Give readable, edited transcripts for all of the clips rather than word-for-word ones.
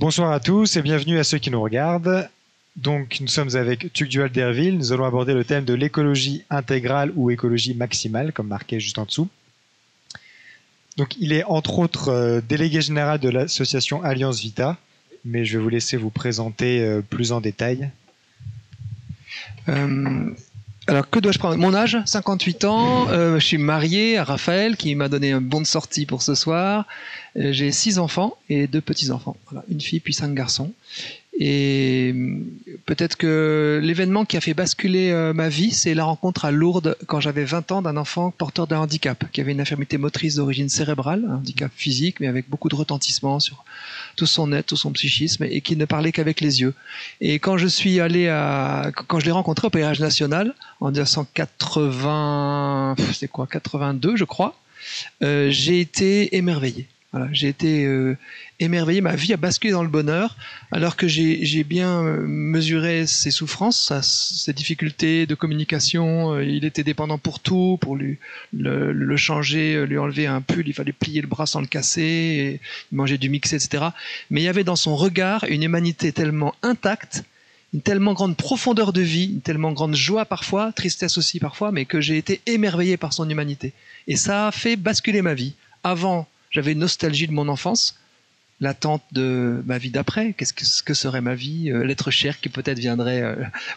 Bonsoir à tous et bienvenue à ceux qui nous regardent. Donc, nous sommes avec Tugdual Derville. Nous allons aborder le thème de l'écologie intégrale ou écologie maximale, comme marqué juste en dessous. Donc, il est entre autres délégué général de l'association Alliance Vita, mais je vais vous laisser vous présenter plus en détail. Alors, que dois-je prendre? Mon âge, 58 ans. Je suis marié à Raphaël, qui m'a donné un bon de sortie pour ce soir. J'ai 6 enfants et 2 petits-enfants. Voilà, une fille puis 5 garçons. Et peut-être que l'événement qui a fait basculer ma vie, c'est la rencontre à Lourdes, quand j'avais 20 ans, d'un enfant porteur d'un handicap, qui avait une infirmité motrice d'origine cérébrale, un handicap physique, mais avec beaucoup de retentissement sur tout son être, tout son psychisme, et qui ne parlait qu'avec les yeux. Et quand je l'ai rencontré au Pèlerinage National, en 1980, 82, je crois, j'ai été émerveillé. Voilà, j'ai été émerveillé, ma vie a basculé dans le bonheur, alors que j'ai bien mesuré ses souffrances, ses difficultés de communication. Il était dépendant pour tout, pour le changer, lui enlever un pull, il fallait plier le bras sans le casser, et il mangeait du mixé, etc. Mais il y avait dans son regard une humanité tellement intacte, une tellement grande profondeur de vie, une tellement grande joie parfois, tristesse aussi parfois, mais que j'ai été émerveillé par son humanité. Et ça a fait basculer ma vie. Avant, j'avais une nostalgie de mon enfance, l'attente de ma vie d'après, qu'est-ce que serait ma vie, l'être cher qui peut-être viendrait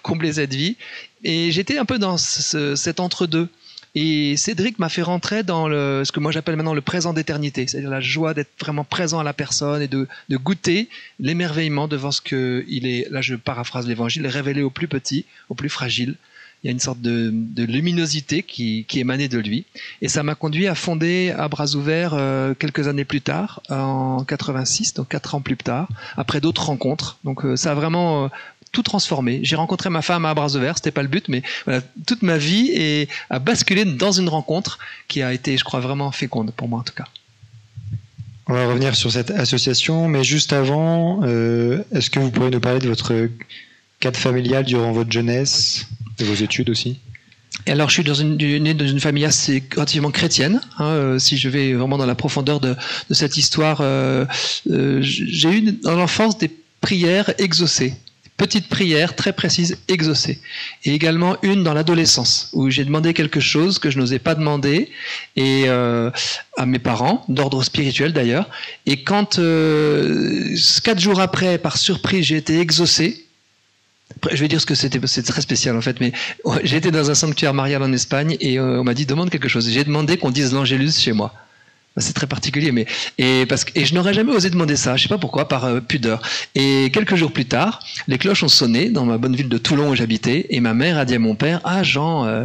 combler cette vie. Et j'étais un peu dans cet entre-deux. Et Cédric m'a fait rentrer dans ce que moi j'appelle maintenant le présent d'éternité, c'est-à-dire la joie d'être vraiment présent à la personne et de goûter l'émerveillement devant ce qu'il est, là je paraphrase l'évangile, révélé au plus petit, au plus fragile. Il y a une sorte de luminosité qui émanait de lui. Et ça m'a conduit à fonder à bras ouverts quelques années plus tard, en 86, donc 4 ans plus tard, après d'autres rencontres. Donc ça a vraiment tout transformé. J'ai rencontré ma femme à bras ouverts, c'était pas le but, mais voilà, toute ma vie a basculé dans une rencontre qui a été, je crois, vraiment féconde pour moi en tout cas. On va revenir sur cette association, mais juste avant, est-ce que vous pourriez nous parler de votre cadre familial durant votre jeunesse, de vos études aussi? Et alors, je suis né dans une famille assez relativement chrétienne. Si je vais vraiment dans la profondeur de cette histoire, j'ai eu dans l'enfance des prières exaucées. Petites prières très précises exaucées. Et également une dans l'adolescence, où j'ai demandé quelque chose que je n'osais pas demander, et à mes parents, d'ordre spirituel d'ailleurs. Et quand 4 jours après, par surprise, j'ai été exaucé, je vais dire ce que c'est très spécial en fait, mais j'ai été dans un sanctuaire marial en Espagne et on m'a dit demande quelque chose. J'ai demandé qu'on dise l'Angélus chez moi. C'est très particulier, mais et je n'aurais jamais osé demander ça. Je sais pas pourquoi, par pudeur. Et quelques jours plus tard, les cloches ont sonné dans ma bonne ville de Toulon où j'habitais, et ma mère a dit à mon père: ah Jean,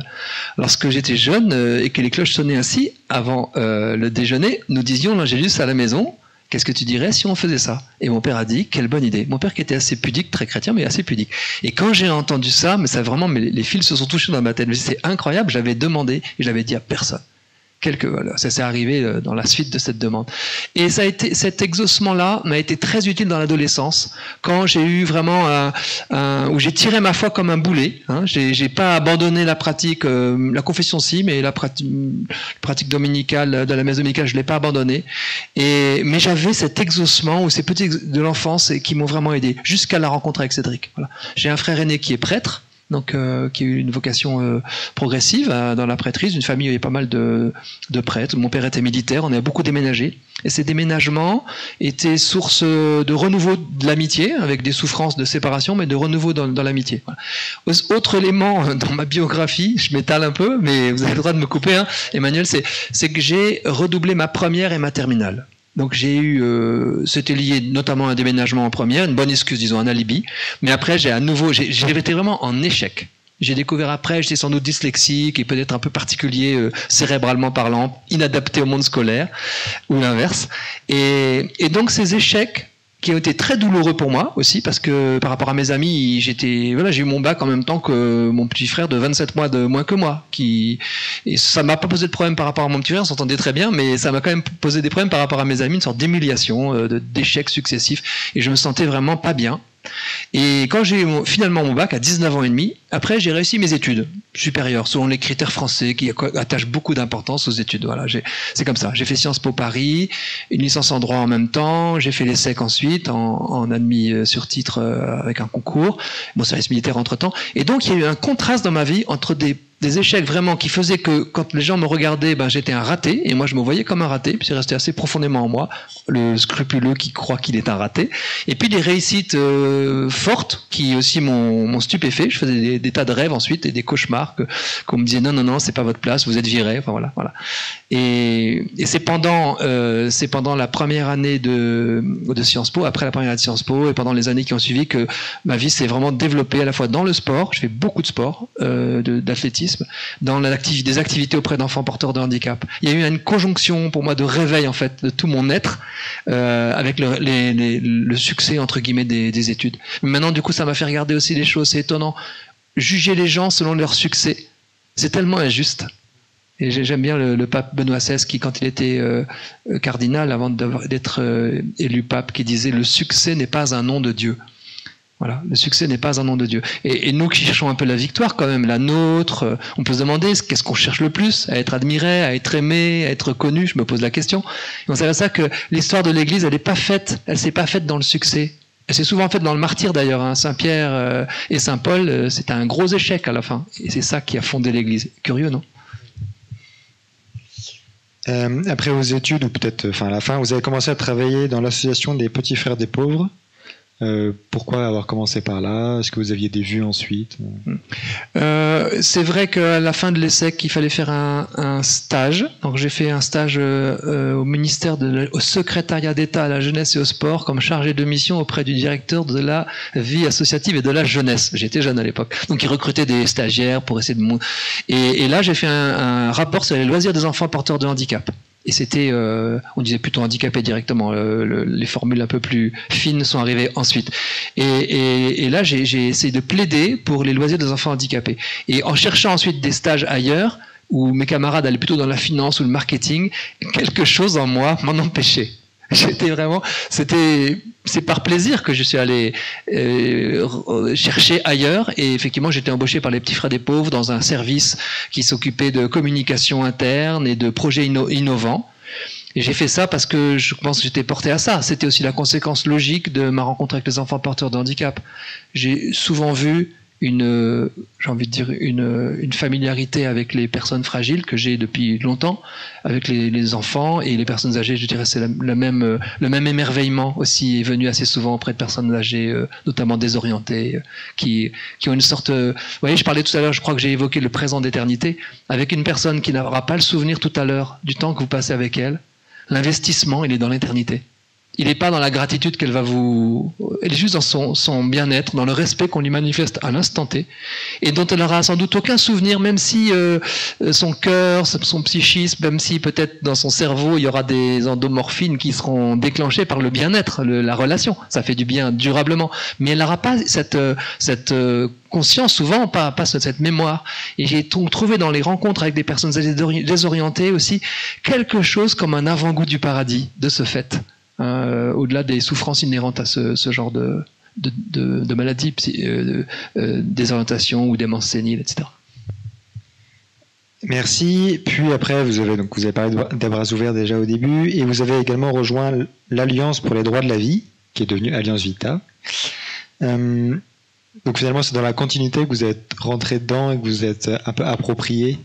lorsque j'étais jeune et que les cloches sonnaient ainsi avant le déjeuner, nous disions l'Angélus à la maison. Qu'est-ce que tu dirais si on faisait ça? Et mon père a dit, quelle bonne idée. Mon père qui était assez pudique, très chrétien, mais assez pudique. Et quand j'ai entendu ça, mais ça vraiment, les fils se sont touchés dans ma tête. C'est incroyable, j'avais demandé et j'avais dit à personne. Voilà, ça s'est arrivé dans la suite de cette demande. Et ça a été, cet exaucement-là m'a été très utile dans l'adolescence, quand j'ai eu vraiment où j'ai tiré ma foi comme un boulet. J'ai pas abandonné la pratique, la confession si, mais la pratique dominicale, de la messe dominicale, je l'ai pas abandonnée. Mais j'avais cet exaucement ou ces petits de l'enfance qui m'ont vraiment aidé jusqu'à la rencontre avec Cédric. Voilà. J'ai un frère aîné qui est prêtre. Donc, qui a eu une vocation progressive dans la prêtrise, une famille où il y avait pas mal de prêtres. Mon père était militaire, on a beaucoup déménagé. Et ces déménagements étaient source de renouveau de l'amitié, avec des souffrances de séparation, mais de renouveau dans l'amitié. Voilà. Autre élément dans ma biographie, je m'étale un peu, mais vous avez le droit de me couper, Emmanuel, c'est que j'ai redoublé ma première et ma terminale. Donc j'ai eu, c'était lié notamment à un déménagement en première, une bonne excuse, disons, un alibi. Mais après, j'ai été vraiment en échec. J'ai découvert après, j'étais sans doute dyslexique et peut-être un peu particulier, cérébralement parlant, inadapté au monde scolaire, ou l'inverse. Et donc ces échecs, qui ont été très douloureux pour moi aussi, parce que par rapport à mes amis, j'ai eu mon bac en même temps que mon petit frère de 27 mois de moins que moi, et ça m'a pas posé de problème par rapport à mon petit frère, on s'entendait très bien, mais ça m'a quand même posé des problèmes par rapport à mes amis, une sorte d'humiliation, d'échecs successifs, et je me sentais vraiment pas bien. Et quand j'ai eu finalement mon bac à 19 ans et demi, après j'ai réussi mes études supérieures selon les critères français qui attachent beaucoup d'importance aux études. Voilà, c'est comme ça. J'ai fait Sciences Po Paris, une licence en droit en même temps, j'ai fait l'ESSEC ensuite en admis sur titre avec un concours, mon service militaire entre-temps. Et donc il y a eu un contraste dans ma vie entre des échecs vraiment qui faisaient que quand les gens me regardaient, j'étais un raté, et moi je me voyais comme un raté, puis c'est resté assez profondément en moi, le scrupuleux qui croit qu'il est un raté, et puis des réussites fortes qui aussi m'ont stupéfait. Je faisais des tas de rêves ensuite et des cauchemars qu'on me disait non, c'est pas votre place, vous êtes viré, enfin voilà. Et c'est pendant la première année de Sciences Po, après la première année de Sciences Po, et pendant les années qui ont suivi, que ma vie s'est vraiment développée à la fois dans le sport, je fais beaucoup de sport, d'athlétisme, dans des activités auprès d'enfants porteurs de handicap. Il y a eu une conjonction pour moi de réveil en fait de tout mon être avec le succès entre guillemets des études. Mais maintenant du coup ça m'a fait regarder aussi les choses, c'est étonnant. Juger les gens selon leur succès, c'est tellement injuste. Et j'aime bien le pape Benoît XVI qui, quand il était cardinal, avant d'être élu pape, qui disait « Le succès n'est pas un nom de Dieu ». Voilà, le succès n'est pas un nom de Dieu. Et nous qui cherchons un peu la victoire quand même, la nôtre, on peut se demander qu'est-ce qu'on cherche le plus, à être admiré, à être aimé, à être connu, je me pose la question. Et on sait ça que l'histoire de l'Église, elle s'est pas faite dans le succès. Elle s'est souvent faite dans le martyre d'ailleurs. Hein. Saint Pierre et Saint Paul, c'était un gros échec à la fin. Et c'est ça qui a fondé l'Église. Curieux, non ? Après vos études, ou peut-être à la fin, vous avez commencé à travailler dans l'association des Petits Frères des Pauvres. Pourquoi avoir commencé par là? Est-ce que vous aviez des vues ensuite? C'est vrai qu'à la fin de l'ESSEC, il fallait faire un stage. Donc j'ai fait un stage au ministère au secrétariat d'État à la jeunesse et au sport comme chargé de mission auprès du directeur de la vie associative et de la jeunesse. J'étais jeune à l'époque. Donc il recrutait des stagiaires pour essayer de... Et là j'ai fait un rapport sur les loisirs des enfants porteurs de handicap. Et c'était, on disait plutôt handicapé directement. Les formules un peu plus fines sont arrivées ensuite. Et là, j'ai essayé de plaider pour les loisirs des enfants handicapés. Et en cherchant ensuite des stages ailleurs, où mes camarades allaient plutôt dans la finance ou le marketing, quelque chose en moi m'en empêchait. C'est par plaisir que je suis allé chercher ailleurs, et effectivement j'étais embauché par les Petits Frères des Pauvres dans un service qui s'occupait de communication interne et de projets innovants. Et j'ai fait ça parce que je pense que j'étais porté à ça. C'était aussi la conséquence logique de ma rencontre avec les enfants porteurs de handicap. J'ai souvent vu une familiarité avec les personnes fragiles que j'ai depuis longtemps, avec les enfants et les personnes âgées. Je dirais c'est le même émerveillement aussi est venu assez souvent auprès de personnes âgées, notamment désorientées, qui ont une sorte... vous voyez, je parlais tout à l'heure, je crois que j'ai évoqué le présent d'éternité, avec une personne qui n'aura pas le souvenir tout à l'heure du temps que vous passez avec elle. L'investissement, il est dans l'éternité. Il n'est pas dans la gratitude qu'elle va vous... Elle est juste dans son bien-être, dans le respect qu'on lui manifeste à l'instant T, et dont elle n'aura sans doute aucun souvenir, même si son cœur, son psychisme, même si peut-être dans son cerveau, il y aura des endomorphines qui seront déclenchées par le bien-être, la relation. Ça fait du bien durablement. Mais elle n'aura pas cette conscience, souvent, pas cette mémoire. Et j'ai trouvé dans les rencontres avec des personnes désorientées aussi quelque chose comme un avant-goût du paradis, de ce fait. Au-delà des souffrances inhérentes à ce genre de maladies, désorientation ou démence sénile, etc. Merci. Puis après, vous avez parlé des bras ouverts déjà au début, et vous avez également rejoint l'Alliance pour les droits de la vie, qui est devenue Alliance Vita. Donc finalement, c'est dans la continuité que vous êtes rentré dedans et que vous êtes un peu approprié.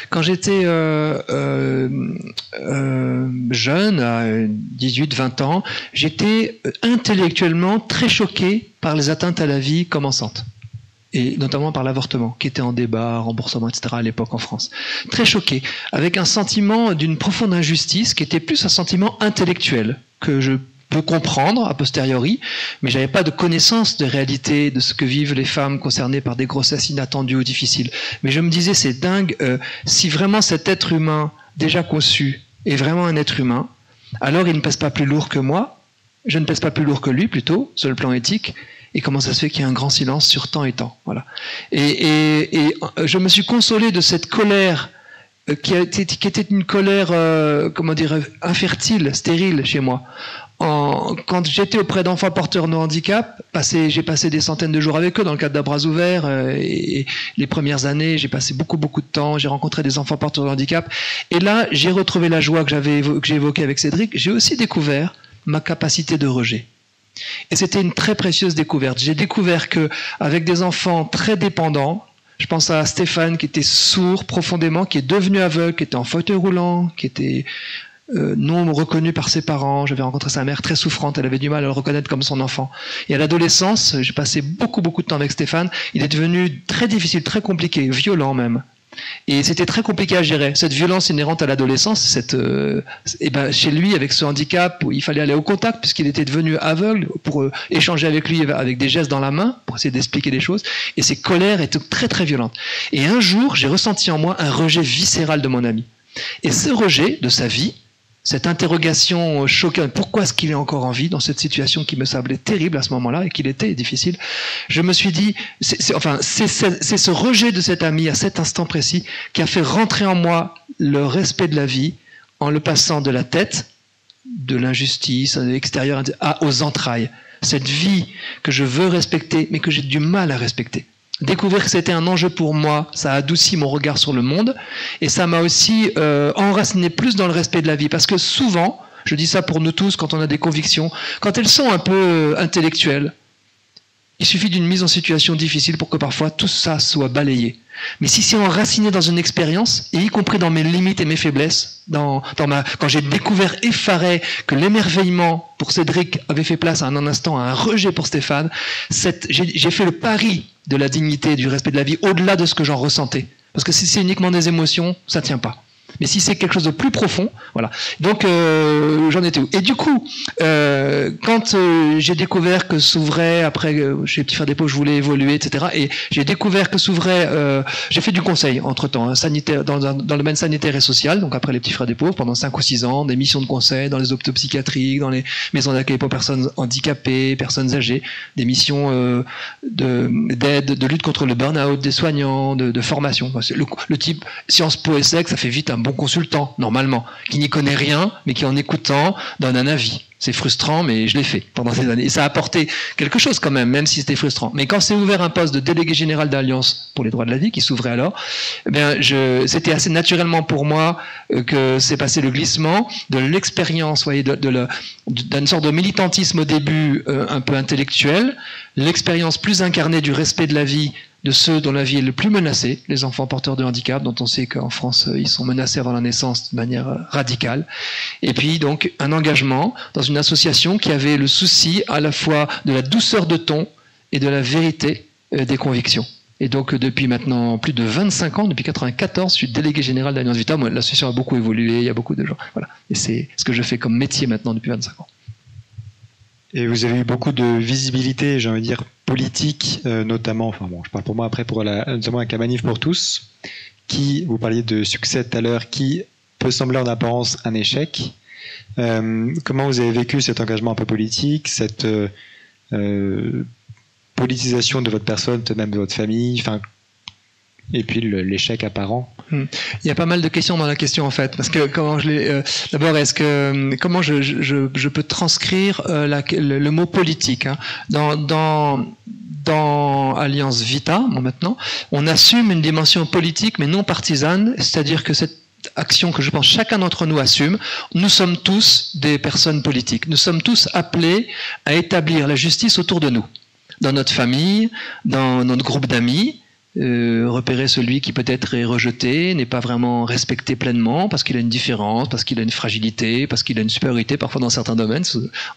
Quand j'étais jeune, à 18-20 ans, j'étais intellectuellement très choqué par les atteintes à la vie commençantes. Et notamment par l'avortement, qui était en débat, remboursement, etc. à l'époque en France. Très choqué, avec un sentiment d'une profonde injustice qui était plus un sentiment intellectuel, que je peux comprendre a posteriori, mais j'avais pas de connaissance de réalité de ce que vivent les femmes concernées par des grossesses inattendues ou difficiles. Mais je me disais, c'est dingue, si vraiment cet être humain déjà conçu est vraiment un être humain, alors il ne pèse pas plus lourd que moi, je ne pèse pas plus lourd que lui plutôt, sur le plan éthique, et comment ça se fait qu'il y a un grand silence sur tant et tant, voilà. Et je me suis consolé de cette colère qui était une colère, infertile, stérile chez moi, quand j'étais auprès d'enfants porteurs de handicap, j'ai passé des centaines de jours avec eux dans le cadre d'À Bras Ouverts, et les premières années, j'ai passé beaucoup de temps, j'ai rencontré des enfants porteurs de handicap, et là, j'ai retrouvé la joie que j'ai évoquée avec Cédric. J'ai aussi découvert ma capacité de rejet. Et c'était une très précieuse découverte. J'ai découvert que avec des enfants très dépendants, je pense à Stéphane qui était sourd profondément, qui est devenu aveugle, qui était en fauteuil roulant, qui était non reconnu par ses parents. J'avais rencontré sa mère très souffrante, elle avait du mal à le reconnaître comme son enfant. Et à l'adolescence, j'ai passé beaucoup de temps avec Stéphane. Il est devenu très difficile, très compliqué, violent même. Et c'était très compliqué à gérer. Cette violence inhérente à l'adolescence, chez lui, avec ce handicap, où il fallait aller au contact, puisqu'il était devenu aveugle, pour échanger avec lui avec des gestes dans la main, pour essayer d'expliquer des choses. Et ses colères étaient très très violentes. Et un jour, j'ai ressenti en moi un rejet viscéral de mon ami. Et ce rejet de sa vie, cette interrogation choquante, pourquoi est-ce qu'il est encore en vie dans cette situation qui me semblait terrible à ce moment-là et qu'il était difficile, je me suis dit, c'est ce rejet de cet ami à cet instant précis qui a fait rentrer en moi le respect de la vie en le passant de la tête, de l'injustice, de l'extérieur, aux entrailles. Cette vie que je veux respecter mais que j'ai du mal à respecter. Découvrir que c'était un enjeu pour moi, ça a adouci mon regard sur le monde et ça m'a aussi enraciné plus dans le respect de la vie. Parce que souvent, je dis ça pour nous tous quand on a des convictions, quand elles sont un peu intellectuelles, il suffit d'une mise en situation difficile pour que parfois tout ça soit balayé. Mais si c'est enraciné dans une expérience, et y compris dans mes limites et mes faiblesses, quand j'ai découvert effaré que l'émerveillement pour Cédric avait fait place à un instant à un rejet pour Stéphane, j'ai fait le pari de la dignité et du respect de la vie au-delà de ce que j'en ressentais. Parce que si c'est uniquement des émotions, ça ne tient pas. Mais si c'est quelque chose de plus profond, voilà. Donc j'en étais où? Et du coup, quand j'ai découvert que s'ouvrait, après chez Petit Frères des Pauvres, je voulais évoluer, etc. Et j'ai découvert que s'ouvrait, j'ai fait du conseil entre-temps, hein, sanitaire, dans le domaine sanitaire et social, donc après les Petits Frères des Pauvres, pendant 5 ou 6 ans, des missions de conseil dans les hôpitaux psychiatriques, dans les maisons d'accueil pour personnes handicapées, personnes âgées, des missions d'aide, de lutte contre le burn-out des soignants, de formation. Le type Sciences Po et Sexe, ça fait vite un bon consultant, normalement, qui n'y connaît rien, mais qui en écoutant donne un avis. C'est frustrant, mais je l'ai fait pendant ces années. Et ça a apporté quelque chose quand même si c'était frustrant. Mais quand s'est ouvert un poste de délégué général d'Alliance pour les droits de la vie, qui s'ouvrait alors, c'était assez naturellement pour moi que s'est passé le glissement de l'expérience, voyez, d'une sorte de militantisme au début un peu intellectuel, l'expérience plus incarnée du respect de la vie de ceux dont la vie est le plus menacée, les enfants porteurs de handicap, dont on sait qu'en France, ils sont menacés avant la naissance de manière radicale. Et puis, donc, un engagement dans une association qui avait le souci à la fois de la douceur de ton et de la vérité des convictions. Et donc, depuis maintenant plus de 25 ans, depuis 1994, je suis délégué général d'Alliance Vita. Moi, l'association a beaucoup évolué, il y a beaucoup de gens. Voilà. Et c'est ce que je fais comme métier maintenant depuis 25 ans. Et vous avez eu beaucoup de visibilité, j'ai envie de dire, politique, notamment, enfin bon, je parle pour moi après, notamment avec la Manif pour tous, qui, vous parliez de succès tout à l'heure, qui peut sembler en apparence un échec. Comment vous avez vécu cet engagement un peu politique, cette politisation de votre personne, même de votre famille, enfin, et puis l'échec apparent? Il y a pas mal de questions dans la question en fait, parce que comment d'abord comment je peux transcrire le mot politique, hein. Dans Alliance Vita, maintenant, on assume une dimension politique mais non partisane, c'est-à-dire que cette action que je pense chacun d'entre nous assume, nous sommes tous des personnes politiques, nous sommes tous appelés à établir la justice autour de nous, dans notre famille, dans notre groupe d'amis. Repérer celui qui peut-être est rejeté, n'est pas vraiment respecté pleinement parce qu'il a une différence, parce qu'il a une fragilité, parce qu'il a une supériorité parfois dans certains domaines.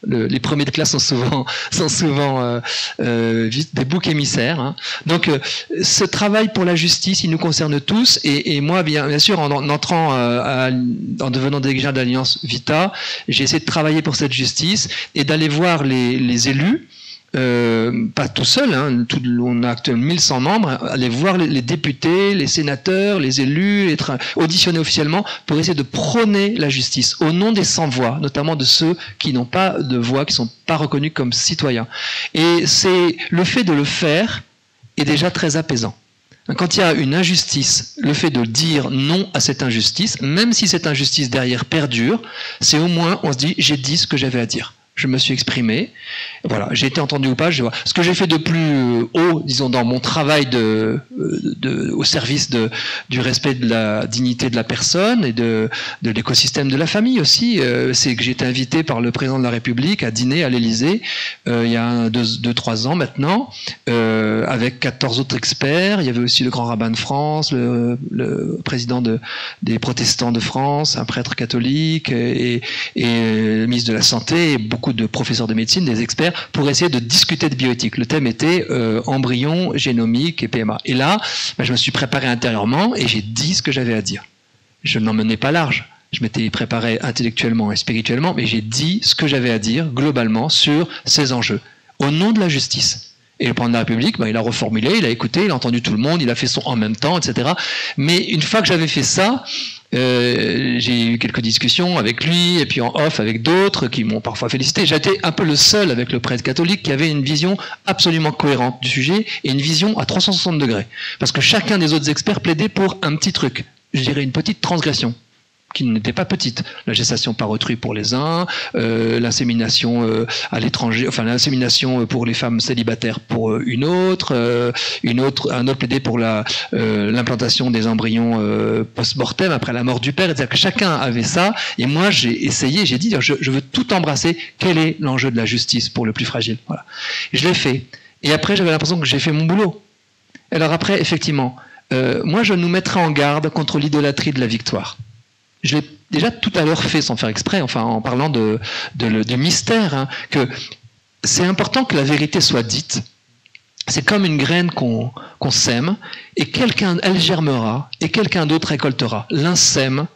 Les premiers de classe sont souvent des boucs émissaires, hein. Donc ce travail pour la justice, il nous concerne tous et moi bien sûr en devenant délégué général d'Alliance Vita, j'ai essayé de travailler pour cette justice et d'aller voir les élus. Pas tout seul, hein, on a actuellement 1100 membres, aller voir les députés, les sénateurs, les élus, être auditionnés officiellement pour essayer de prôner la justice au nom des sans-voix, notamment de ceux qui n'ont pas de voix, qui ne sont pas reconnus comme citoyens. Et c'est le fait de le faire est déjà très apaisant. Quand il y a une injustice, le fait de dire non à cette injustice, même si cette injustice derrière perdure, c'est au moins on se dit j'ai dit ce que j'avais à dire. je me suis exprimé, voilà, j'ai été entendu ou pas, je vois. Ce que j'ai fait de plus haut, disons, dans mon travail au service du respect de la dignité de la personne et de l'écosystème de la famille aussi, c'est que j'ai été invité par le président de la République à dîner à l'Élysée il y a 2-3 ans maintenant, avec 14 autres experts. Il y avait aussi le grand rabbin de France, le président des protestants de France, un prêtre catholique et le ministre de la Santé et beaucoup de professeurs de médecine, des experts, pour essayer de discuter de bioéthique. Le thème était embryon, génomique et PMA. Et là, je me suis préparé intérieurement et j'ai dit ce que j'avais à dire. Je n'en menais pas large. Je m'étais préparé intellectuellement et spirituellement, mais j'ai dit ce que j'avais à dire globalement sur ces enjeux, au nom de la justice. Et le président de la République, il a reformulé, il a écouté, il a entendu tout le monde, il a fait son en même temps, etc. Mais une fois que j'avais fait ça, j'ai eu quelques discussions avec lui, et puis en off avec d'autres qui m'ont parfois félicité. J'étais un peu le seul avec le prêtre catholique qui avait une vision absolument cohérente du sujet et une vision à 360 degrés. Parce que chacun des autres experts plaidait pour un petit truc, je dirais une petite transgression, qui n'était pas petite. La gestation par autrui pour les uns, l'insémination à l'étranger, enfin l'insémination pour les femmes célibataires pour un autre plaidé pour l'implantation des embryons post-mortem après la mort du père. C'est-à-dire que chacun avait ça, et moi j'ai essayé, j'ai dit je veux tout embrasser. Quel est l'enjeu de la justice pour le plus fragile? Voilà. Et je l'ai fait. Et après j'avais l'impression que j'ai fait mon boulot. Alors après, effectivement, moi je nous mettrai en garde contre l'idolâtrie de la victoire. Je l'ai déjà tout à l'heure fait sans faire exprès, enfin en parlant du mystère, que c'est important que la vérité soit dite. C'est comme une graine qu'on sème, et elle germera, et quelqu'un d'autre récoltera. L'un sème,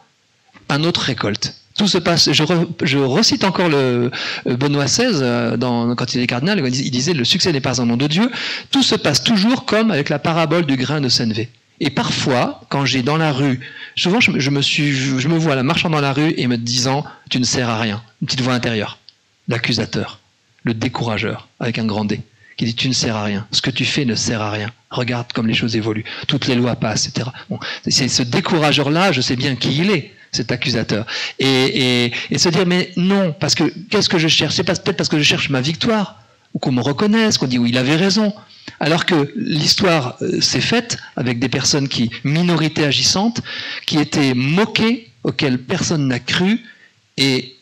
un autre récolte. Tout se passe. Je recite encore le Benoît XVI quand il est cardinal. Il disait le succès n'est pas un nom de Dieu. Tout se passe toujours comme avec la parabole du grain de sénévé. Et parfois, quand j'ai dans la rue, souvent je me vois là marchant dans la rue et me disant « tu ne sers à rien », une petite voix intérieure, l'accusateur, le décourageur, avec un grand D, qui dit « tu ne sers à rien, ce que tu fais ne sert à rien, regarde comme les choses évoluent, toutes les lois passent, etc. » Bon, c'est ce décourageur-là, je sais bien qui il est, cet accusateur. Et se dire « mais non, parce que qu'est-ce que je cherche? C'est peut-être parce que je cherche ma victoire, ou qu'on me reconnaisse, qu'on dit « oui, il avait raison ». Alors que l'histoire s'est faite avec des personnes minorités agissantes, qui étaient moquées, auxquelles personne n'a cru, et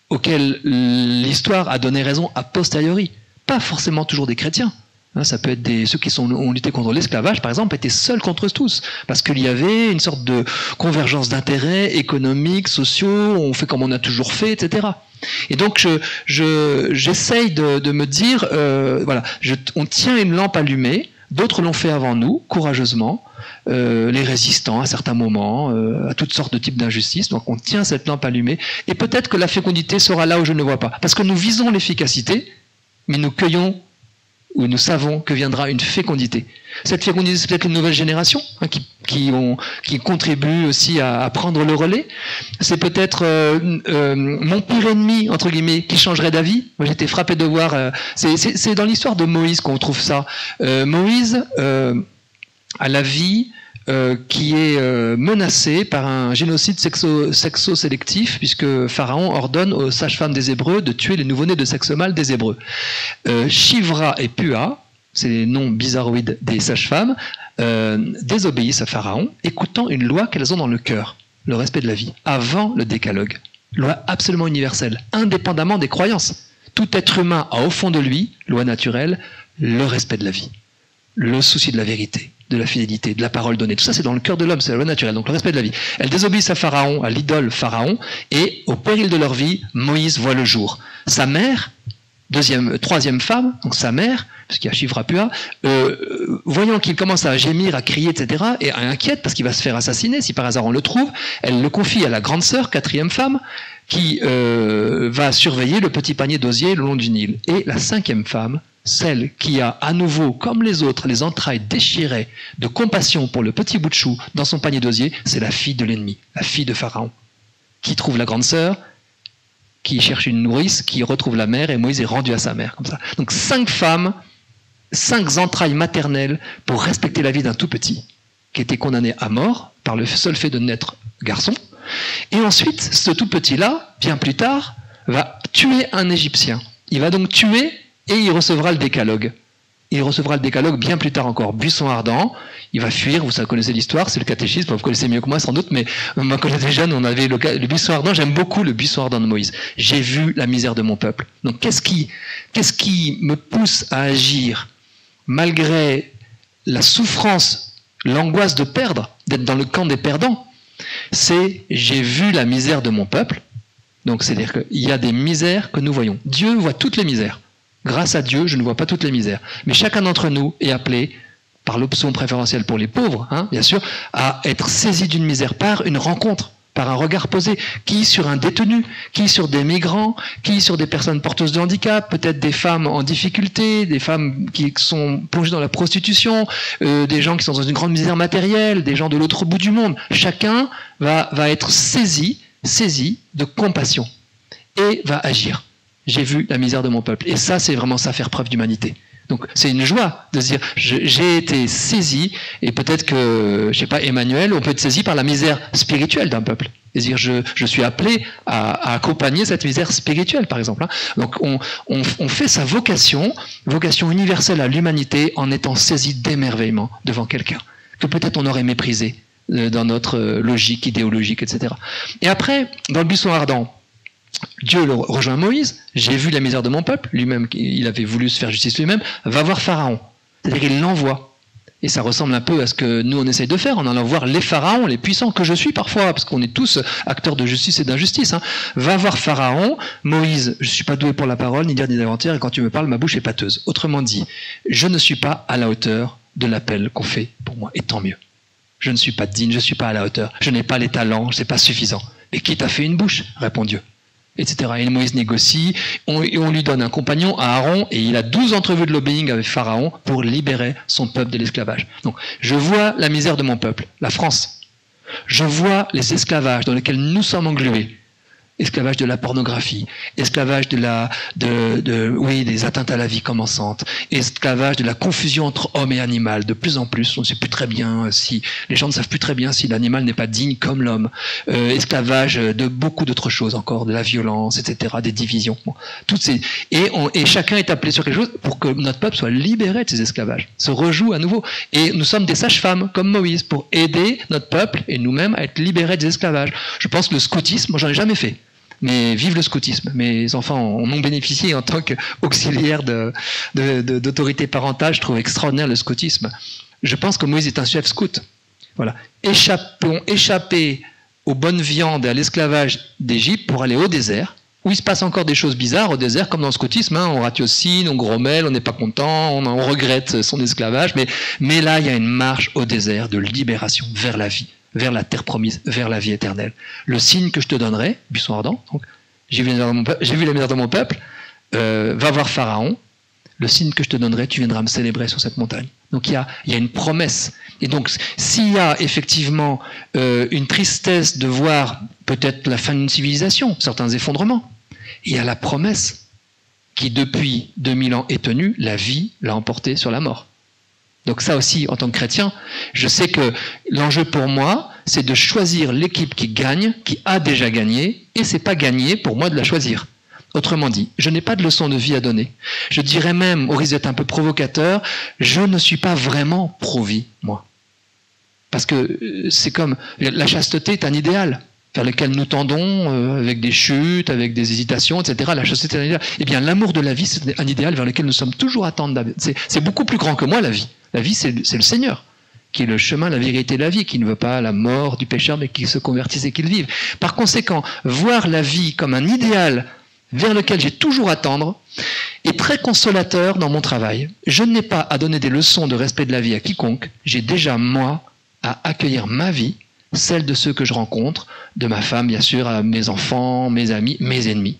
auxquelles l'histoire a donné raison a posteriori. Pas forcément toujours des chrétiens. Ça peut être ceux qui ont lutté contre l'esclavage, par exemple, étaient seuls contre eux tous, parce qu'il y avait une sorte de convergence d'intérêts économiques, sociaux, on fait comme on a toujours fait, etc. Et donc j'essaye de me dire, voilà, on tient une lampe allumée, d'autres l'ont fait avant nous, courageusement, les résistants à certains moments, à toutes sortes de types d'injustices, donc on tient cette lampe allumée, et peut-être que la fécondité sera là où je ne vois pas, parce que nous visons l'efficacité, mais nous cueillons, où nous savons que viendra une fécondité. Cette fécondité, c'est peut-être les nouvelles générations qui contribuent aussi à prendre le relais. C'est peut-être mon pire ennemi, entre guillemets, qui changerait d'avis. Moi, j'étais frappé de voir... c'est dans l'histoire de Moïse qu'on trouve ça. Moïse a la vie qui est menacée par un génocide sexo-sélectif, puisque Pharaon ordonne aux sages-femmes des Hébreux de tuer les nouveau-nés de sexe mâle des Hébreux. Shivra et Pua, c'est les noms bizarroïdes des sages-femmes, désobéissent à Pharaon, écoutant une loi qu'elles ont dans le cœur, le respect de la vie, avant le décalogue. Loi absolument universelle, indépendamment des croyances. Tout être humain a au fond de lui, loi naturelle, le respect de la vie, le souci de la vérité, de la fidélité, de la parole donnée. Tout ça, c'est dans le cœur de l'homme, c'est la loi naturelle, donc le respect de la vie. Elles désobéissent à Pharaon, à l'idole Pharaon, et au péril de leur vie, Moïse voit le jour. Sa mère, troisième femme, donc sa mère, puisqu'il y a Shivra Pua, voyant qu'il commence à gémir, à crier, etc., et inquiète parce qu'il va se faire assassiner, si par hasard on le trouve, elle le confie à la grande sœur, quatrième femme, qui va surveiller le petit panier d'osier le long du Nil. Et la cinquième femme, celle qui a à nouveau, comme les autres, les entrailles déchirées de compassion pour le petit bout de chou dans son panier d'osier, c'est la fille de l'ennemi, la fille de Pharaon, qui trouve la grande sœur, qui cherche une nourrice, qui retrouve la mère, et Moïse est rendu à sa mère, comme ça. Donc 5 femmes, 5 entrailles maternelles pour respecter la vie d'un tout petit, qui était condamné à mort par le seul fait de naître garçon. Et ensuite, ce tout petit-là, bien plus tard, va tuer un Égyptien. Il va donc tuer et il recevra le décalogue. Il recevra le décalogue bien plus tard encore. Buisson ardent, il va fuir, vous connaissez l'histoire, c'est le catéchisme, vous connaissez mieux que moi sans doute, mais moi quand j'étais jeune, on avait le buisson ardent, j'aime beaucoup le buisson ardent de Moïse. J'ai vu la misère de mon peuple. Donc qu'est-ce qui me pousse à agir malgré la souffrance, l'angoisse de perdre, d'être dans le camp des perdants? C'est j'ai vu la misère de mon peuple. Donc c'est-à-dire qu'il y a des misères que nous voyons. Dieu voit toutes les misères. Grâce à Dieu, je ne vois pas toutes les misères. Mais chacun d'entre nous est appelé, par l'option préférentielle pour les pauvres, bien sûr, à être saisi d'une misère par une rencontre, par un regard posé. Qui sur un détenu, qui sur des migrants, qui sur des personnes porteuses de handicap, peut-être des femmes en difficulté, des femmes qui sont plongées dans la prostitution, des gens qui sont dans une grande misère matérielle, des gens de l'autre bout du monde. Chacun va être saisi de compassion et va agir. J'ai vu la misère de mon peuple. Et ça, c'est vraiment ça, faire preuve d'humanité. Donc, c'est une joie de se dire, j'ai été saisi, et peut-être que, je sais pas, Emmanuel, on peut être saisi par la misère spirituelle d'un peuple. C'est-à-dire, je suis appelé à accompagner cette misère spirituelle, par exemple. Donc, on fait sa vocation universelle à l'humanité, en étant saisi d'émerveillement devant quelqu'un, que peut-être on aurait méprisé dans notre logique idéologique, etc. Et après, dans le buisson ardent, Dieu le rejoint Moïse, j'ai vu la misère de mon peuple, lui-même, il avait voulu se faire justice lui-même, va voir Pharaon. C'est-à-dire qu'il l'envoie. Et ça ressemble un peu à ce que nous on essaye de faire, en allant voir les pharaons, les puissants que je suis parfois, parce qu'on est tous acteurs de justice et d'injustice. Va voir Pharaon, Moïse, je ne suis pas doué pour la parole, ni dire ni d'inventaire, et quand tu me parles, ma bouche est pâteuse. Autrement dit, je ne suis pas à la hauteur de l'appel qu'on fait pour moi, et tant mieux. Je ne suis pas digne, je ne suis pas à la hauteur, je n'ai pas les talents, ce n'est pas suffisant. Et qui t'a fait une bouche? Répond Dieu. Etc. Et Moïse négocie, on lui donne un compagnon, Aaron, et il a 12 entrevues de lobbying avec Pharaon pour libérer son peuple de l'esclavage. Donc, je vois la misère de mon peuple, la France. Je vois les esclavages dans lesquels nous sommes englués. Esclavage de la pornographie, esclavage des atteintes à la vie commençante, esclavage de la confusion entre homme et animal. De plus en plus, on ne sait plus très bien les gens ne savent plus très bien si l'animal n'est pas digne comme l'homme. Esclavage de beaucoup d'autres choses encore, de la violence, etc., des divisions. Bon, et chacun est appelé sur quelque chose pour que notre peuple soit libéré de ces esclavages, se rejoue à nouveau. Et nous sommes des sages-femmes comme Moïse pour aider notre peuple et nous-mêmes à être libérés des esclavages. Je pense que le scoutisme, moi j'en ai jamais fait. Mais vive le scoutisme. Mes enfants en ont bénéficié en tant qu'auxiliaire d'autorité parentale. Je trouve extraordinaire le scoutisme. Je pense que Moïse est un chef scout. Voilà. Échapper aux bonnes viandes et à l'esclavage d'Égypte pour aller au désert, où il se passe encore des choses bizarres au désert, comme dans le scoutisme. On ratiocine, on grommelle, on n'est pas content, on regrette son esclavage. Mais là, il y a une marche au désert de libération vers la vie, vers la terre promise, vers la vie éternelle. Le signe que je te donnerai, buisson ardent, donc, j'ai vu la misère de mon peuple, va voir Pharaon, le signe que je te donnerai, tu viendras me célébrer sur cette montagne. Donc il y a une promesse. Et donc s'il y a effectivement une tristesse de voir peut-être la fin d'une civilisation, certains effondrements, il y a la promesse qui depuis 2000 ans est tenue, la vie l'a emporté sur la mort. Donc ça aussi, en tant que chrétien, je sais que l'enjeu pour moi, c'est de choisir l'équipe qui gagne, qui a déjà gagné, et c'est pas gagné pour moi de la choisir. Autrement dit, je n'ai pas de leçon de vie à donner. Je dirais même, au risque d'être un peu provocateur, je ne suis pas vraiment pro-vie, moi. Parce que c'est comme, la chasteté est un idéal vers lequel nous tendons, avec des chutes, avec des hésitations, etc. La chasteté est un idéal. Eh bien, l'amour de la vie, c'est un idéal vers lequel nous sommes toujours à tendre. C'est beaucoup plus grand que moi, la vie. La vie, c'est le Seigneur, qui est le chemin, la vérité et la vie, qui ne veut pas la mort du pécheur, mais qui se convertisse et qu'il vive. Par conséquent, voir la vie comme un idéal vers lequel j'ai toujours à tendre est très consolateur dans mon travail. Je n'ai pas à donner des leçons de respect de la vie à quiconque. J'ai déjà, moi, à accueillir ma vie, celle de ceux que je rencontre, de ma femme, bien sûr, à mes enfants, mes amis, mes ennemis.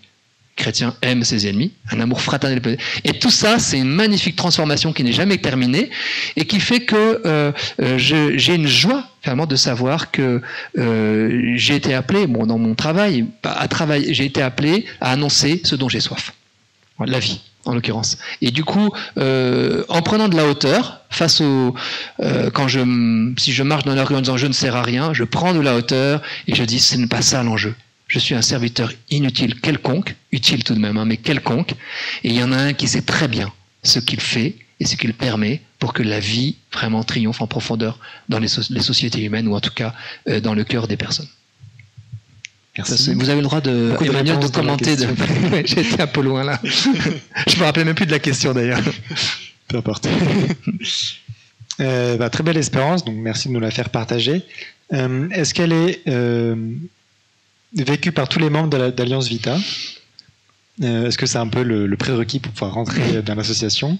Chrétien aime ses ennemis, un amour fraternel. Et tout ça, c'est une magnifique transformation qui n'est jamais terminée et qui fait que j'ai une joie vraiment de savoir que j'ai été appelé, dans mon travail, j'ai été appelé à annoncer ce dont j'ai soif. La vie, en l'occurrence. Et du coup, en prenant de la hauteur, face si je marche dans la rue en disant je ne sers à rien, je prends de la hauteur et je dis ce n'est pas ça l'enjeu. Je suis un serviteur inutile quelconque, utile tout de même, hein, mais quelconque. Et il y en a un qui sait très bien ce qu'il fait et ce qu'il permet pour que la vie vraiment triomphe en profondeur dans les sociétés humaines, ou en tout cas dans le cœur des personnes. Merci. Vous avez le droit de commenter. J'ai été un peu loin là. Je me rappelais même plus de la question d'ailleurs. Peu importe. Très belle espérance, donc merci de nous la faire partager. Est-ce qu'elle est vécue par tous les membres d'Alliance Vita? Est-ce que c'est un peu le prérequis pour pouvoir rentrer dans l'association?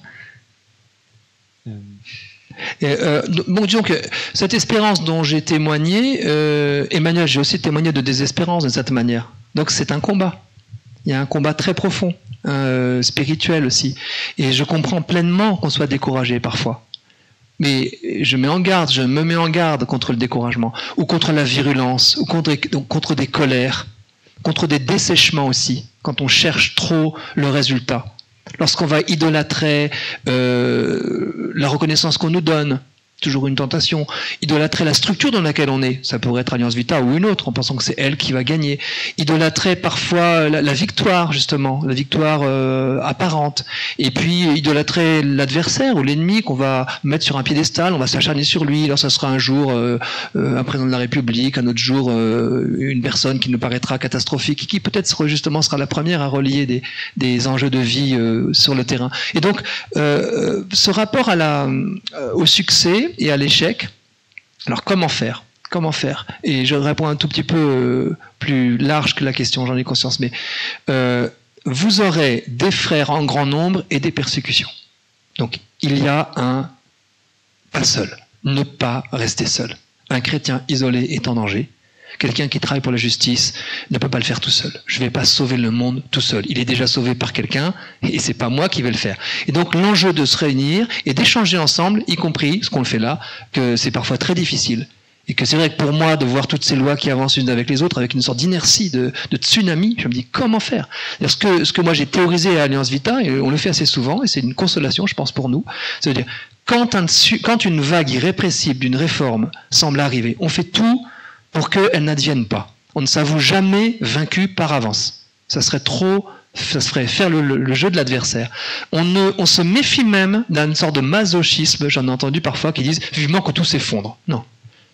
Disons que cette espérance dont j'ai témoigné, Emmanuel, j'ai aussi témoigné de désespérance de cette manière. Donc c'est un combat. Il y a un combat très profond, spirituel aussi. Et je comprends pleinement qu'on soit découragé parfois. Mais je me mets en garde contre le découragement, ou contre la virulence, ou contre des colères, contre des dessèchements aussi, quand on cherche trop le résultat. Lorsqu'on va idolâtrer la reconnaissance qu'on nous donne, toujours une tentation, idolâtrer la structure dans laquelle on est, ça pourrait être Alliance Vita ou une autre, en pensant que c'est elle qui va gagner, idolâtrer parfois la victoire, justement, la victoire apparente, et puis idolâtrer l'adversaire ou l'ennemi qu'on va mettre sur un piédestal, on va s'acharner sur lui, alors ça sera un jour un président de la République, un autre jour une personne qui nous paraîtra catastrophique, qui peut-être sera la première à relier des enjeux de vie sur le terrain. Et donc, ce rapport au succès et à l'échec. Alors comment faire? Et je réponds un tout petit peu plus large que la question, j'en ai conscience, mais vous aurez des frères en grand nombre et des persécutions. Donc il y a pas seul, ne pas rester seul. Un chrétien isolé est en danger. Quelqu'un qui travaille pour la justice ne peut pas le faire tout seul. Je ne vais pas sauver le monde tout seul. Il est déjà sauvé par quelqu'un et c'est pas moi qui vais le faire. Et donc l'enjeu de se réunir et d'échanger ensemble, y compris ce qu'on le fait là, que c'est parfois très difficile. Et que c'est vrai que pour moi, de voir toutes ces lois qui avancent unes avec les autres, avec une sorte d'inertie, de tsunami, je me dis comment faire? Ce que moi j'ai théorisé à Alliance Vita, et on le fait assez souvent, et c'est une consolation, je pense, pour nous, c'est-à-dire quand une vague irrépressible d'une réforme semble arriver, on fait tout pour qu'elle n'advienne pas. On ne s'avoue jamais vaincu par avance. Ça serait faire le jeu de l'adversaire. On se méfie même d'une sorte de masochisme, j'en ai entendu parfois, qui disent vivement que tout s'effondre. Non,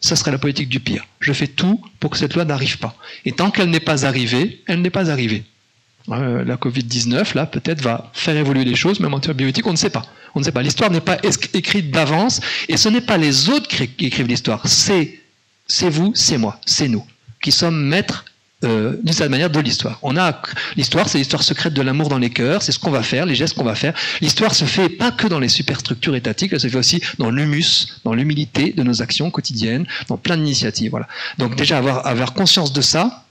ça serait la politique du pire. Je fais tout pour que cette loi n'arrive pas. Et tant qu'elle n'est pas arrivée, elle n'est pas arrivée. La Covid-19, là, peut-être va faire évoluer les choses, même en termes bioéthiques, on ne sait pas. On ne sait pas. L'histoire n'est pas écrite d'avance, et ce n'est pas les autres qui écrivent l'histoire. C'est vous, c'est moi, c'est nous, qui sommes maîtres d'une certaine manière de l'histoire. L'histoire, c'est l'histoire secrète de l'amour dans les cœurs, c'est ce qu'on va faire, les gestes qu'on va faire. L'histoire se fait pas que dans les superstructures étatiques, elle se fait aussi dans l'humus, dans l'humilité de nos actions quotidiennes, dans plein d'initiatives. Voilà. Donc déjà avoir conscience de ça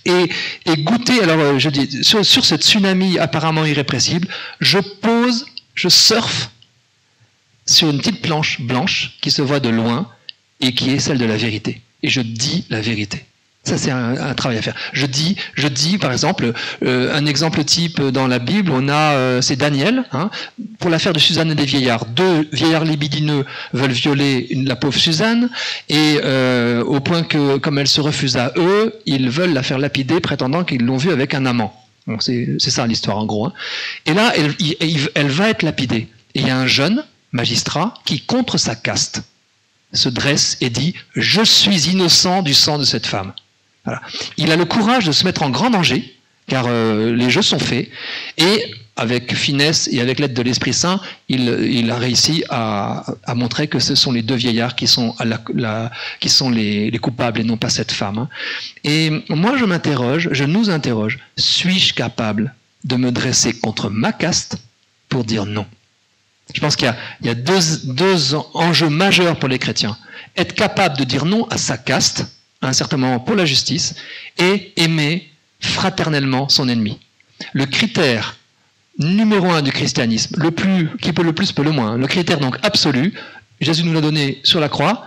et goûter. Alors je dis sur cette tsunami apparemment irrépressible, je surfe sur une petite planche blanche qui se voit de loin, et qui est celle de la vérité. Et je dis la vérité. Ça, c'est un travail à faire. Je dis, par exemple, un exemple type dans la Bible, c'est Daniel, pour l'affaire de Suzanne et des vieillards. 2 vieillards libidineux veulent violer la pauvre Suzanne, et au point que, comme elle se refuse à eux, ils veulent la faire lapider, prétendant qu'ils l'ont vue avec un amant. Bon, c'est ça l'histoire en gros. Et là, elle va être lapidée. Et il y a un jeune magistrat qui, contre sa caste, se dresse et dit « Je suis innocent du sang de cette femme ». Voilà. Il a le courage de se mettre en grand danger, car les jeux sont faits, et avec finesse et avec l'aide de l'Esprit Saint, il a réussi à montrer que ce sont les 2 vieillards qui sont, les coupables et non pas cette femme. Et moi je nous interroge, suis-je capable de me dresser contre ma caste pour dire non? Je pense qu'il y a deux enjeux majeurs pour les chrétiens. Être capable de dire non à sa caste, à un certain moment pour la justice, et aimer fraternellement son ennemi. Le critère numéro 1 du christianisme, qui peut le plus, peut le moins, le critère donc absolu, Jésus nous l'a donné sur la croix,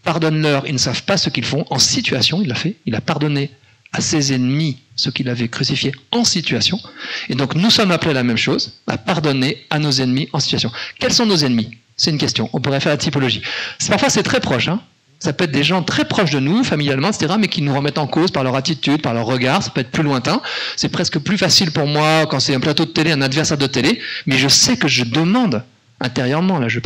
pardonne-leur, ils ne savent pas ce qu'ils font, en situation, il l'a fait, il a pardonné à ses ennemis ceux qu'il avait crucifiés en situation. Et donc nous sommes appelés à la même chose, à pardonner à nos ennemis en situation. Quels sont nos ennemis? C'est une question. On pourrait faire la typologie. Parfois c'est très proche. Ça peut être des gens très proches de nous, familialement, etc., mais qui nous remettent en cause par leur attitude, par leur regard. Ça peut être plus lointain. C'est presque plus facile pour moi quand c'est un plateau de télé, un adversaire de télé. Mais je sais que je demande intérieurement, là, je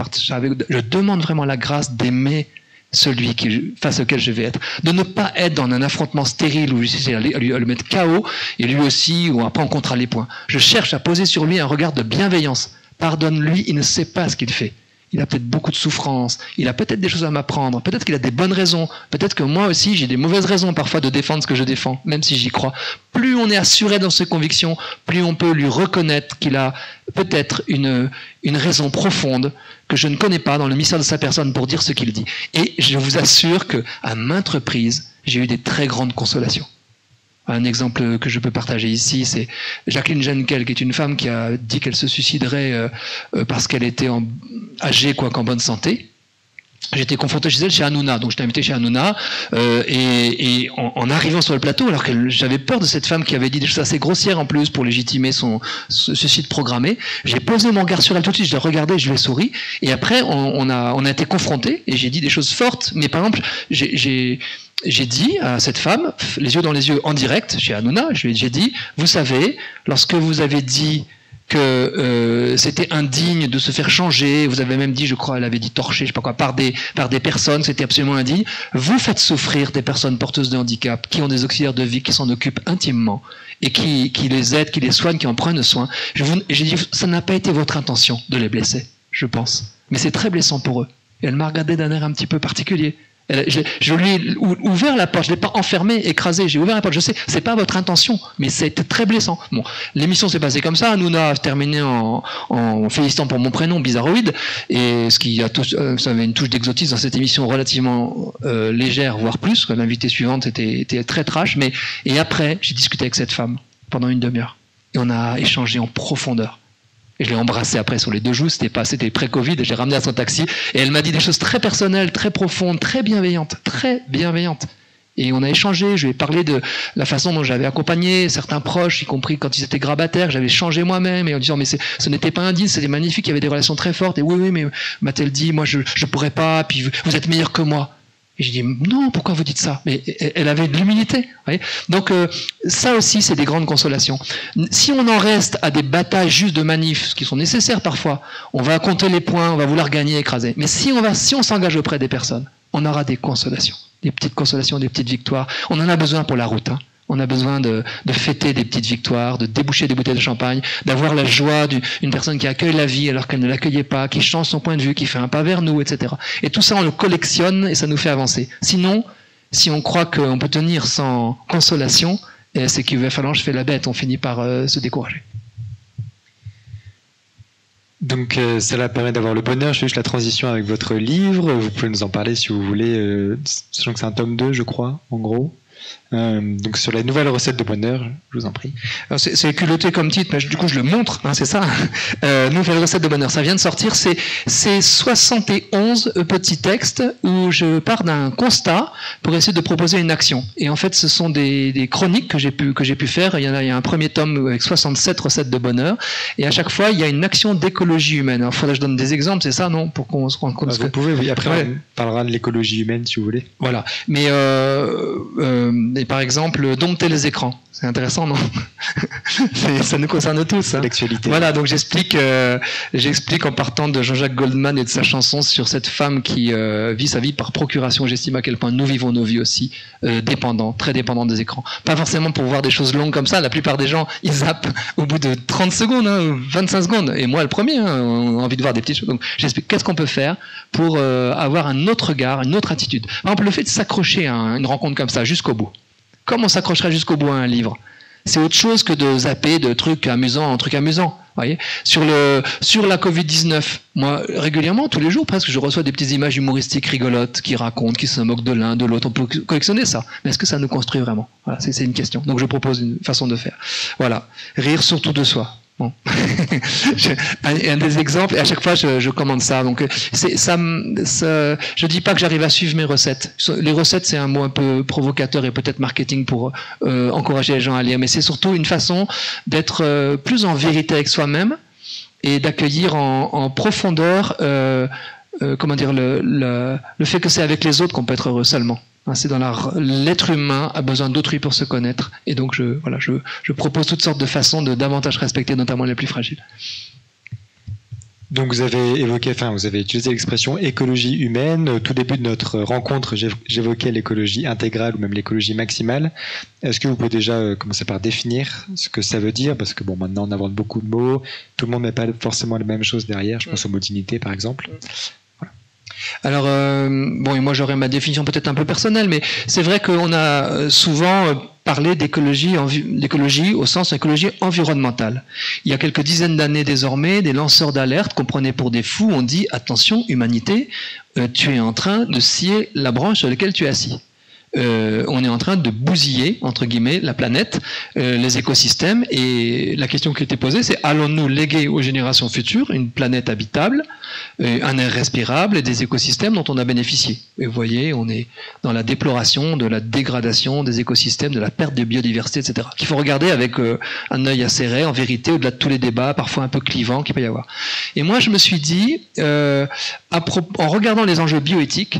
demande vraiment la grâce d'aimer celui face auquel je vais être. De ne pas être dans un affrontement stérile où j'essaie à le mettre KO, et lui aussi, ou après on comptera les points. Je cherche à poser sur lui un regard de bienveillance. Pardonne-lui, il ne sait pas ce qu'il fait. Il a peut-être beaucoup de souffrance, il a peut-être des choses à m'apprendre, peut-être qu'il a des bonnes raisons, peut-être que moi aussi j'ai des mauvaises raisons parfois de défendre ce que je défends, même si j'y crois. Plus on est assuré dans ses convictions, plus on peut lui reconnaître qu'il a peut-être une raison profonde que je ne connais pas dans le mystère de sa personne pour dire ce qu'il dit. Et je vous assure qu'à maintes reprises, j'ai eu des très grandes consolations. Un exemple que je peux partager ici, c'est Jacqueline Jenkel, qui est une femme qui a dit qu'elle se suiciderait parce qu'elle était âgée, quoiqu'en bonne santé. J'étais confronté chez elle, chez Hanouna, donc j'étais invité chez Hanouna, et en arrivant sur le plateau, alors que j'avais peur de cette femme qui avait dit des choses assez grossières en plus pour légitimer son suicide programmé, j'ai posé mon regard sur elle tout de suite, je l'ai regardée, je lui ai souri, et après on a été confrontés, et j'ai dit des choses fortes, mais par exemple, j'ai dit à cette femme, les yeux dans les yeux, en direct, chez Hanouna, j'ai dit, vous savez, lorsque vous avez dit que c'était indigne de se faire changer, vous avez même dit, je crois, elle avait dit torcher, je sais pas quoi, par des personnes, c'était absolument indigne, vous faites souffrir des personnes porteuses de handicap, qui ont des auxiliaires de vie, qui s'en occupent intimement, et qui les aident, qui les soignent, qui en prennent soin. J'ai dit, ça n'a pas été votre intention de les blesser, je pense, mais c'est très blessant pour eux. Et elle m'a regardé d'un air un petit peu particulier. Je lui ai ouvert la porte, je ne l'ai pas enfermé, écrasé, j'ai ouvert la porte, je sais, c'est pas votre intention, mais c'était très blessant. Bon, l'émission s'est passée comme ça, Hanouna a terminé en félicitant pour mon prénom, Bizarroïde, et ce qui a ça avait une touche d'exotisme dans cette émission relativement légère, voire plus, l'invitée suivante était très trash, et après, j'ai discuté avec cette femme pendant une demi-heure, et on a échangé en profondeur. Et je l'ai embrassée après sur les 2 joues, c'était pré-Covid, j'ai ramené à son taxi, et elle m'a dit des choses très personnelles, très profondes, très bienveillantes. Et on a échangé, je lui ai parlé de la façon dont j'avais accompagné certains proches, y compris quand ils étaient grabataires, j'avais changé moi-même, et en disant, mais ce n'était pas indigne, c'était magnifique, il y avait des relations très fortes, et oui, mais m'a-t-elle dit, moi je pourrais pas, puis vous êtes meilleur que moi. Et j'ai dit, non, pourquoi vous dites ça? Mais elle avait de l'humilité. Donc ça aussi, c'est des grandes consolations. Si on en reste à des batailles juste de manifs, ce qui sont nécessaires parfois, on va compter les points, on va vouloir gagner, écraser. Mais si on s'engage auprès des personnes, on aura des consolations, des petites consolations, des petites victoires. On en a besoin pour la route. On a besoin de fêter des petites victoires, de déboucher des bouteilles de champagne, d'avoir la joie d'une personne qui accueille la vie alors qu'elle ne l'accueillait pas, qui change son point de vue, qui fait un pas vers nous, etc. Et tout ça, on le collectionne et ça nous fait avancer. Sinon, si on croit qu'on peut tenir sans consolation, c'est qu'il va falloir je fais la bête, on finit par se décourager. Donc cela permet d'avoir le bonheur. Je fais juste la transition avec votre livre. Vous pouvez nous en parler si vous voulez, sachant que c'est un tome 2, je crois, en gros. Donc sur la nouvelle recette de bonheur, je vous en prie. C'est culotté comme titre, mais du coup je le montre, c'est ça. Nouvelle recette de bonheur, ça vient de sortir. C'est 71 petits textes où je pars d'un constat pour essayer de proposer une action. Et en fait, ce sont des chroniques que j'ai pu faire. Il y a un premier tome avec 67 recettes de bonheur. Et à chaque fois, il y a une action d'écologie humaine. Alors, il faudrait que je donne des exemples, c'est ça, non? Pour qu'on se rende compte. Vous pouvez, oui. Après, on parlera de l'écologie humaine si vous voulez. Voilà. Mais et par exemple, dompter les écrans. C'est intéressant, non? Ça nous concerne tous. L'actualité. Voilà, donc j'explique en partant de Jean-Jacques Goldman et de sa chanson sur cette femme qui vit sa vie par procuration. J'estime à quel point nous vivons nos vies aussi très dépendants des écrans. Pas forcément pour voir des choses longues comme ça. La plupart des gens, ils zappent au bout de 30 secondes, 25 secondes. Et moi, le premier, on a envie de voir des petites choses. Donc j'explique qu'est-ce qu'on peut faire pour avoir un autre regard, une autre attitude. Par exemple, le fait de s'accrocher à une rencontre comme ça jusqu'au bout. Comme on s'accrocherait jusqu'au bout à un livre. C'est autre chose que de zapper de trucs amusants en trucs amusants. Voyez, sur la Covid-19, moi, régulièrement, tous les jours presque, je reçois des petites images humoristiques rigolotes qui racontent, qui se moquent de l'un, de l'autre. On peut collectionner ça. Mais est-ce que ça nous construit vraiment? Voilà, c'est une question. Donc je propose une façon de faire. Voilà. Rire surtout de soi. Bon. Un des exemples, et à chaque fois je commande ça. Donc je dis pas que j'arrive à suivre mes recettes. Les recettes, c'est un mot un peu provocateur et peut-être marketing pour encourager les gens à lire, mais c'est surtout une façon d'être plus en vérité avec soi-même et d'accueillir en profondeur comment dire, le fait que c'est avec les autres qu'on peut être heureux seulement. C'est l'être humain a besoin d'autrui pour se connaître, et donc je propose toutes sortes de façons de davantage respecter, notamment les plus fragiles. Donc vous avez utilisé l'expression écologie humaine. Au tout début de notre rencontre, j'évoquais l'écologie intégrale ou même l'écologie maximale. Est-ce que vous pouvez déjà commencer par définir ce que ça veut dire? Parce que bon, maintenant on invente beaucoup de mots, tout le monde ne met pas forcément les mêmes choses derrière. Je pense au mot dignité par exemple. Alors, bon, moi j'aurais ma définition peut-être un peu personnelle, mais c'est vrai qu'on a souvent parlé d'écologie au sens d'écologie environnementale. Il y a quelques dizaines d'années désormais, des lanceurs d'alerte qu'on prenait pour des fous ont dit « Attention, humanité, tu es en train de scier la branche sur laquelle tu es assis. On est en train de bousiller, entre guillemets, la planète, les écosystèmes, et la question qui était posée, c'est allons-nous léguer aux générations futures une planète habitable, un air respirable et des écosystèmes dont on a bénéficié. Et vous voyez, on est dans la déploration de la dégradation des écosystèmes, de la perte de biodiversité, etc. Qu'il faut regarder avec un œil acéré, en vérité, au-delà de tous les débats, parfois un peu clivants qu'il peut y avoir. Et moi, je me suis dit, en regardant les enjeux bioéthiques,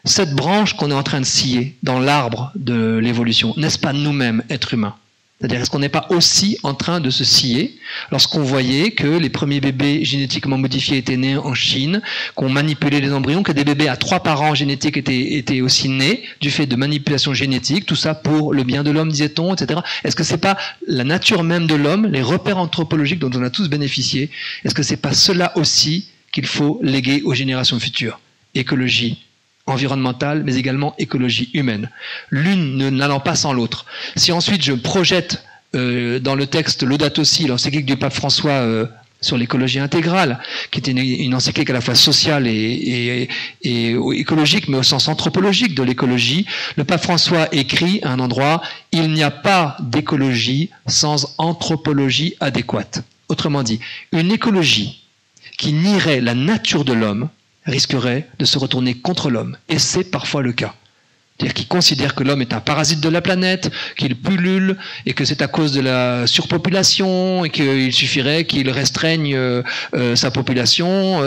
cette branche qu'on est en train de scier dans l'arbre de l'évolution, n'est-ce pas nous-mêmes, êtres humains? C'est-à-dire, est-ce qu'on n'est pas aussi en train de se scier lorsqu'on voyait que les premiers bébés génétiquement modifiés étaient nés en Chine, qu'on manipulait les embryons, que des bébés à 3 parents génétiques étaient aussi nés du fait de manipulation génétique, tout ça pour le bien de l'homme, disait-on, etc. Est-ce que c'est pas la nature même de l'homme, les repères anthropologiques dont on a tous bénéficié, est-ce que c'est pas cela aussi qu'il faut léguer aux générations futures? Écologie environnementale, mais également écologie humaine. L'une n'allant pas sans l'autre. Si ensuite je projette dans le texte Laudato Si, l'encyclique du pape François sur l'écologie intégrale, qui est une encyclique à la fois sociale et écologique, mais au sens anthropologique de l'écologie, le pape François écrit à un endroit « Il n'y a pas d'écologie sans anthropologie adéquate ». Autrement dit, une écologie qui nierait la nature de l'homme risquerait de se retourner contre l'homme. Et c'est parfois le cas. C'est-à-dire qu'il considère que l'homme est un parasite de la planète, qu'il pullule, et que c'est à cause de la surpopulation, et qu'il suffirait qu'il restreigne sa population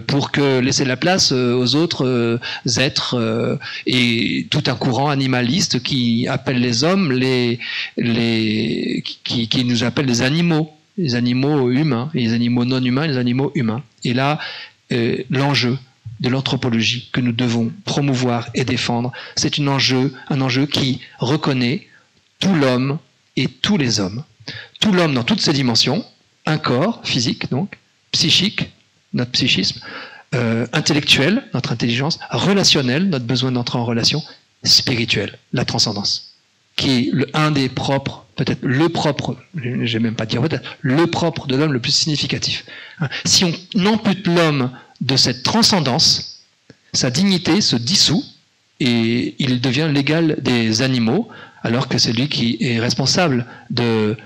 pour laisser la place aux autres êtres, et tout un courant animaliste qui appelle les hommes, qui nous appelle les animaux humains, et les animaux non humains, et les animaux humains. Et là, l'enjeu de l'anthropologie que nous devons promouvoir et défendre, c'est un enjeu qui reconnaît tout l'homme et tous les hommes. Tout l'homme dans toutes ses dimensions, un corps physique donc, psychique, notre psychisme, intellectuel, notre intelligence, relationnel, notre besoin d'entrer en relation, spirituel, la transcendance, qui est un des propres, peut-être le propre, je vais même pas dire peut-être, le propre de l'homme le plus significatif. Si on ampute l'homme de cette transcendance, sa dignité se dissout et il devient l'égal des animaux, alors que c'est lui qui est responsable de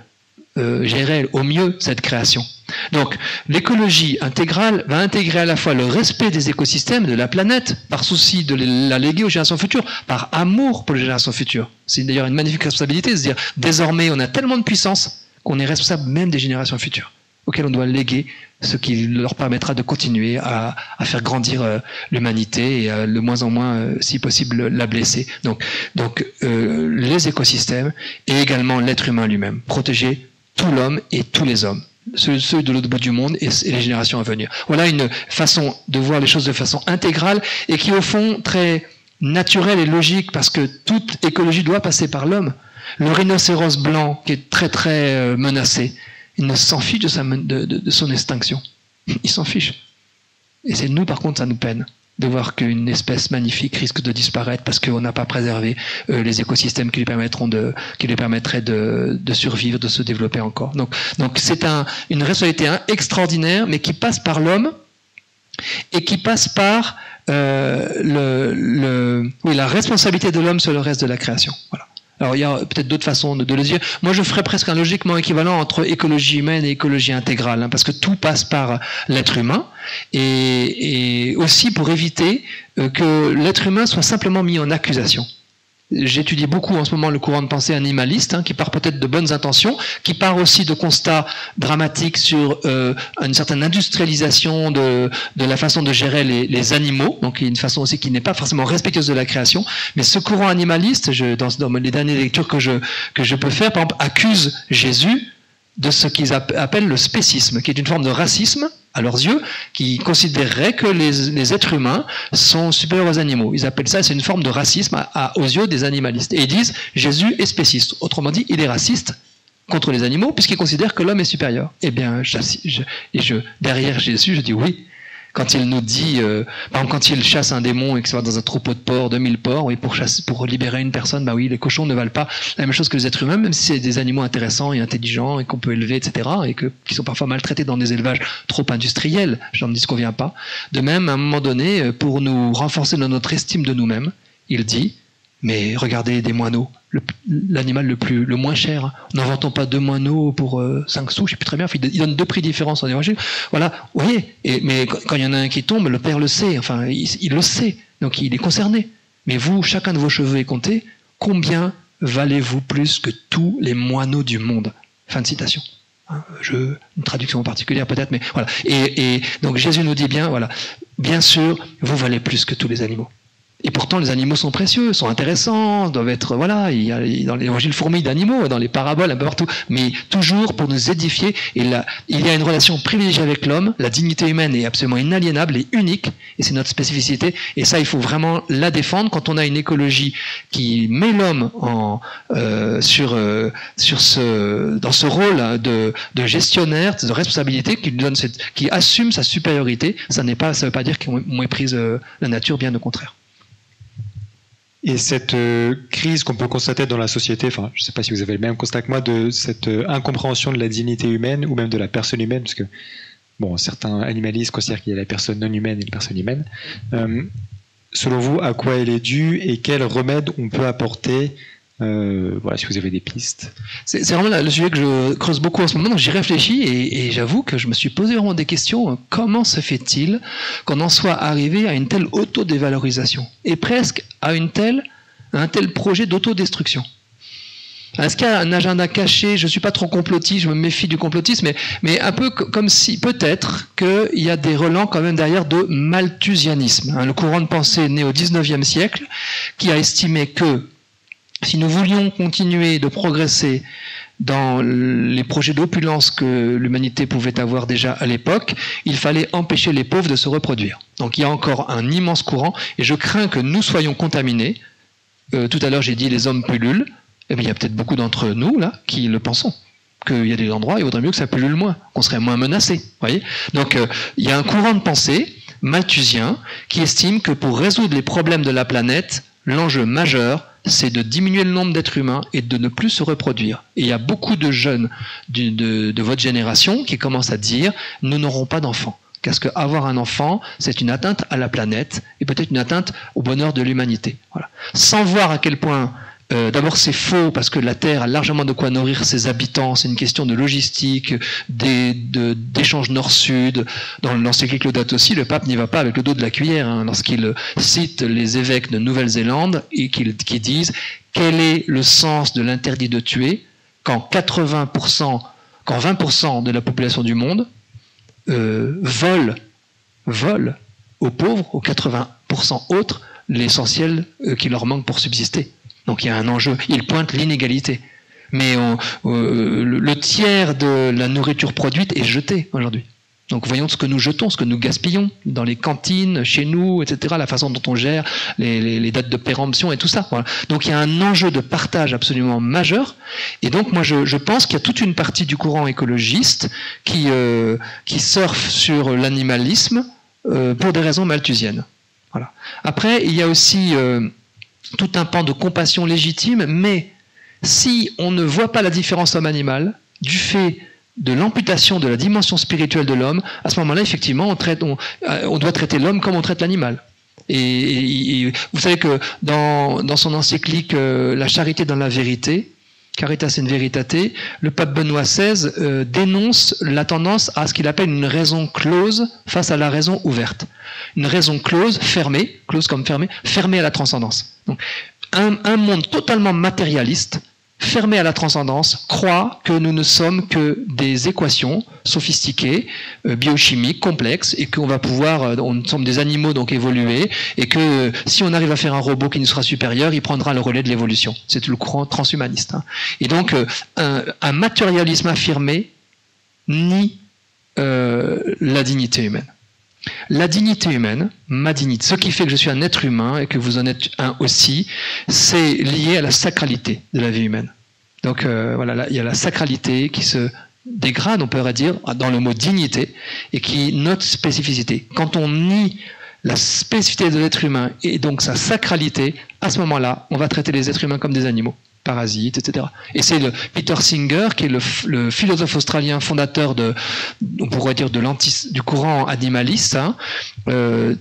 gérer au mieux cette création. Donc, l'écologie intégrale va intégrer à la fois le respect des écosystèmes, de la planète, par souci de la léguer aux générations futures, par amour pour les générations futures. C'est d'ailleurs une magnifique responsabilité de se dire, désormais, on a tellement de puissance qu'on est responsable même des générations futures, auxquelles on doit léguer ce qui leur permettra de continuer à faire grandir l'humanité et le moins en moins, si possible, la blesser. Donc les écosystèmes et également l'être humain lui-même. Protéger tout l'homme et tous les hommes, ceux de l'autre bout du monde et les générations à venir. Voilà une façon de voir les choses de façon intégrale et qui, au fond, très naturelle et logique, parce que toute écologie doit passer par l'homme. Le rhinocéros blanc, qui est très très menacé, il ne s'en fiche de son extinction. Il s'en fiche. Et c'est nous, par contre, ça nous peine de voir qu'une espèce magnifique risque de disparaître parce qu'on n'a pas préservé les écosystèmes qui lui permettraient de survivre, de se développer encore. Donc c'est une responsabilité extraordinaire, mais qui passe par l'homme et qui passe par la responsabilité de l'homme sur le reste de la création. Voilà. Alors il y a peut-être d'autres façons de le dire. Moi je ferais presque un logiquement équivalent entre écologie humaine et écologie intégrale, parce que tout passe par l'être humain, et aussi pour éviter que l'être humain soit simplement mis en accusation. J'étudie beaucoup en ce moment le courant de pensée animaliste, qui part peut-être de bonnes intentions, qui part aussi de constats dramatiques sur une certaine industrialisation de la façon de gérer les animaux, donc une façon aussi qui n'est pas forcément respectueuse de la création. Mais ce courant animaliste, dans les dernières lectures que je peux faire, par exemple, accuse Jésus de ce qu'ils appellent le spécisme, qui est une forme de racisme, à leurs yeux, qui considéreraient que les êtres humains sont supérieurs aux animaux. Ils appellent ça, c'est une forme de racisme aux yeux des animalistes. Et ils disent, Jésus est spéciste. Autrement dit, il est raciste contre les animaux, puisqu'il considère que l'homme est supérieur. Eh bien, derrière Jésus, je dis oui. Quand il nous dit, par exemple, quand il chasse un démon et que ça va dans un troupeau de porcs, 2000 porcs, oui, pour libérer une personne, bah oui, les cochons ne valent pas la même chose que les êtres humains, même si c'est des animaux intéressants et intelligents et qu'on peut élever, etc., et qui sont parfois maltraités dans des élevages trop industriels, j'en disconviens pas. De même, à un moment donné, pour nous renforcer dans notre estime de nous-mêmes, il dit, mais regardez des moineaux, l'animal le moins cher. N'inventons pas 2 moineaux pour 5 sous, je sais plus très bien. Il donne 2 prix différents en évangile. Voilà, vous voyez. Mais quand il y en a un qui tombe, le Père le sait. Enfin, il le sait. Donc il est concerné. Mais vous, chacun de vos cheveux est compté. Combien valez-vous plus que tous les moineaux du monde? Fin de citation. Une traduction particulière peut-être, mais voilà. Et donc Jésus nous dit bien, voilà, bien sûr, vous valez plus que tous les animaux. Et pourtant, les animaux sont précieux, sont intéressants, doivent être, voilà, il y a dans l'évangile fourmille d'animaux, dans les paraboles, un peu partout, mais toujours pour nous édifier. Et là, il y a une relation privilégiée avec l'homme, la dignité humaine est absolument inaliénable et unique, et c'est notre spécificité. Et ça, il faut vraiment la défendre quand on a une écologie qui met l'homme dans ce rôle de gestionnaire, de responsabilité, qui assume sa supériorité. Ça veut pas dire qu'on méprise la nature, bien au contraire. Et cette crise qu'on peut constater dans la société, enfin, je ne sais pas si vous avez le même constat que moi, de cette incompréhension de la dignité humaine ou même de la personne humaine, parce que bon, certains animalistes considèrent qu'il y a la personne non humaine et la personne humaine. Selon vous, à quoi elle est due et quels remèdes on peut apporter? Voilà, si vous avez des pistes. C'est vraiment le sujet que je creuse beaucoup en ce moment, donc j'y réfléchis et j'avoue que je me suis posé vraiment des questions. Comment se fait-il qu'on en soit arrivé à une telle autodévalorisation et presque à un tel projet d'autodestruction? Est-ce qu'il y a un agenda caché? Je ne suis pas trop complotiste, je me méfie du complotisme, mais un peu comme si, peut-être, qu'il y a des relents quand même derrière de malthusianisme. Le courant de pensée né au XIXe siècle qui a estimé que si nous voulions continuer de progresser dans les projets d'opulence que l'humanité pouvait avoir déjà à l'époque, il fallait empêcher les pauvres de se reproduire. Donc il y a encore un immense courant, et je crains que nous soyons contaminés. Tout à l'heure j'ai dit les hommes pullulent, et bien il y a peut-être beaucoup d'entre nous là qui le pensons, qu'il y a des endroits où il vaudrait mieux que ça pullule moins, qu'on serait moins menacés. Voyez. Donc il y a un courant de pensée malthusien qui estime que pour résoudre les problèmes de la planète, l'enjeu majeur, c'est de diminuer le nombre d'êtres humains et de ne plus se reproduire. Et il y a beaucoup de jeunes de votre génération qui commencent à dire « nous n'aurons pas d'enfants ». Parce qu'avoir un enfant, c'est une atteinte à la planète et peut-être une atteinte au bonheur de l'humanité. Voilà. Sans voir à quel point... D'abord, c'est faux parce que la Terre a largement de quoi nourrir ses habitants. C'est une question de logistique, d'échanges nord-sud. Dans l'encyclique Laudato Si, le pape n'y va pas avec le dos de la cuillère lorsqu'il cite les évêques de Nouvelle-Zélande et qui disent quel est le sens de l'interdit de tuer quand 20% de la population du monde vole aux pauvres, aux 80% autres, l'essentiel qui leur manque pour subsister. Donc il y a un enjeu, il pointe l'inégalité. Mais le tiers de la nourriture produite est jeté aujourd'hui. Donc voyons ce que nous jetons, ce que nous gaspillons dans les cantines, chez nous, etc., la façon dont on gère les dates de péremption et tout ça. Voilà. Donc il y a un enjeu de partage absolument majeur. Et donc moi je pense qu'il y a toute une partie du courant écologiste qui surfe sur l'animalisme pour des raisons malthusiennes. Voilà. Après, il y a aussi... tout un pan de compassion légitime, mais si on ne voit pas la différence homme-animal, du fait de l'amputation de la dimension spirituelle de l'homme, à ce moment-là, effectivement, on doit traiter l'homme comme on traite l'animal. Et vous savez que dans son encyclique La charité dans la vérité, Caritas in Veritate, le pape Benoît XVI dénonce la tendance à ce qu'il appelle une raison close face à la raison ouverte. Une raison close, fermée, close comme fermée, fermée à la transcendance. Donc, un monde totalement matérialiste, fermé à la transcendance, croit que nous ne sommes que des équations sophistiquées, biochimiques, complexes, et qu'on va pouvoir, nous sommes des animaux donc évolués, et que si on arrive à faire un robot qui nous sera supérieur, il prendra le relais de l'évolution. C'est le courant transhumaniste. Hein. Et donc, un matérialisme affirmé nie la dignité humaine. La dignité humaine, ma dignité, ce qui fait que je suis un être humain et que vous en êtes un aussi, c'est lié à la sacralité de la vie humaine. Donc voilà, là, il y a la sacralité qui se dégrade, on pourrait dire, dans le mot dignité, et qui est notre spécificité. Quand on nie la spécificité de l'être humain et donc sa sacralité, à ce moment-là, on va traiter les êtres humains comme des animaux, parasites, etc. Et c'est Peter Singer, qui est le philosophe australien fondateur on pourrait dire du courant animaliste, hein,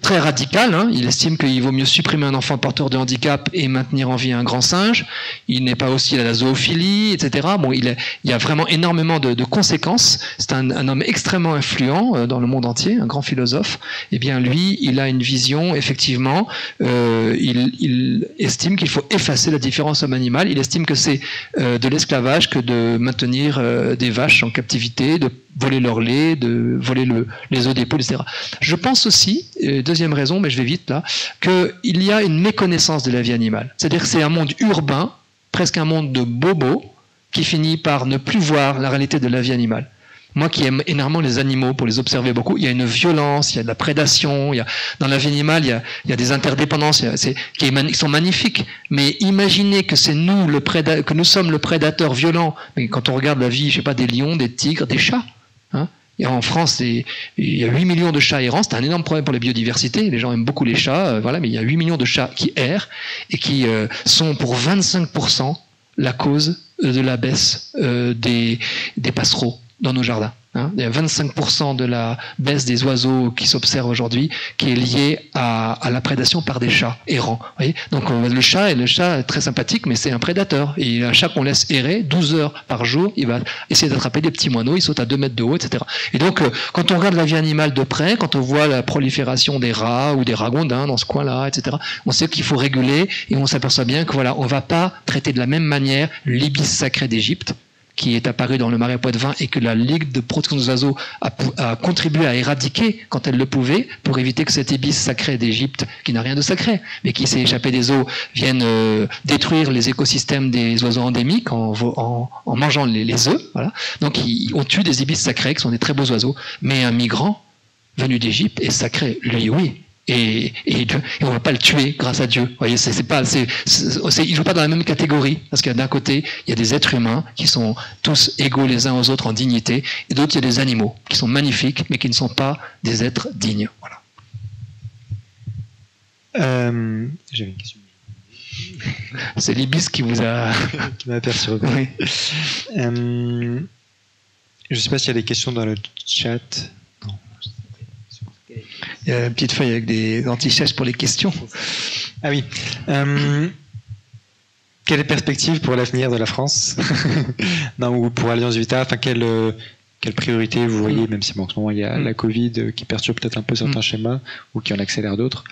très radical. Hein. Il estime qu'il vaut mieux supprimer un enfant porteur de handicap et maintenir en vie un grand singe. Il n'est pas hostile à la zoophilie, etc. Bon, il y a vraiment énormément de conséquences. C'est un homme extrêmement influent dans le monde entier, un grand philosophe. Eh bien, lui, il a une vision, effectivement, il estime qu'il faut effacer la différence homme-animal. Il estime que c'est de l'esclavage que de maintenir des vaches en captivité, de voler leur lait, de voler les œufs des poules, etc. Je pense aussi, deuxième raison, mais je vais vite là, qu'il y a une méconnaissance de la vie animale. C'est-à-dire que c'est un monde urbain, presque un monde de bobos, qui finit par ne plus voir la réalité de la vie animale. Moi qui aime énormément les animaux, pour les observer beaucoup, il y a une violence, il y a de la prédation, dans la vie animale, il y a des interdépendances qui sont magnifiques. Mais imaginez que c'est nous, que nous sommes le prédateur violent. Mais quand on regarde la vie, je sais pas, des lions, des tigres, des chats. Hein, et en France, il y a 8 millions de chats errants. C'est un énorme problème pour la biodiversité. Les gens aiment beaucoup les chats, voilà, mais il y a 8 millions de chats qui errent et qui sont pour 25% la cause de la baisse des passereaux dans nos jardins. Hein. Il y a 25% de la baisse des oiseaux qui s'observe aujourd'hui qui est liée à la prédation par des chats errants. Vous voyez, donc le chat est très sympathique, mais c'est un prédateur. Et un chat qu'on laisse errer 12 heures par jour, il va essayer d'attraper des petits moineaux, il saute à 2 mètres de haut, etc. Et donc, quand on regarde la vie animale de près, quand on voit la prolifération des rats ou des ragondins dans ce coin-là, etc., on sait qu'il faut réguler et on s'aperçoit bien que voilà, on ne va pas traiter de la même manière l'ibis sacré d'Égypte, qui est apparu dans le marais Poitevin et que la Ligue de protection des oiseaux a contribué à éradiquer quand elle le pouvait, pour éviter que cet ibis sacré d'Égypte, qui n'a rien de sacré, mais qui s'est échappé des eaux, vienne détruire les écosystèmes des oiseaux endémiques en mangeant les œufs. Voilà. Donc on tue des ibis sacrés, qui sont des très beaux oiseaux, mais un migrant venu d'Égypte est sacré, lui oui. Et on ne va pas le tuer grâce à Dieu. Vous voyez, il ne joue pas dans la même catégorie, parce que d'un côté, il y a des êtres humains qui sont tous égaux les uns aux autres en dignité, et d'autres, il y a des animaux qui sont magnifiques, mais qui ne sont pas des êtres dignes. Voilà. J'avais une question. C'est l'ibis qui vous a... qui m'a perturbé. Oui. Je ne sais pas s'il y a des questions dans le chat. Il y a une petite feuille avec des anti-sèches pour les questions. Ah oui. Quelle est la perspective pour l'avenir de la France ou pour Alliance Vita, enfin, quelle priorité vous voyez, même si en ce moment il y a la Covid qui perturbe peut-être un peu certains schémas ou qui en accélère d'autres?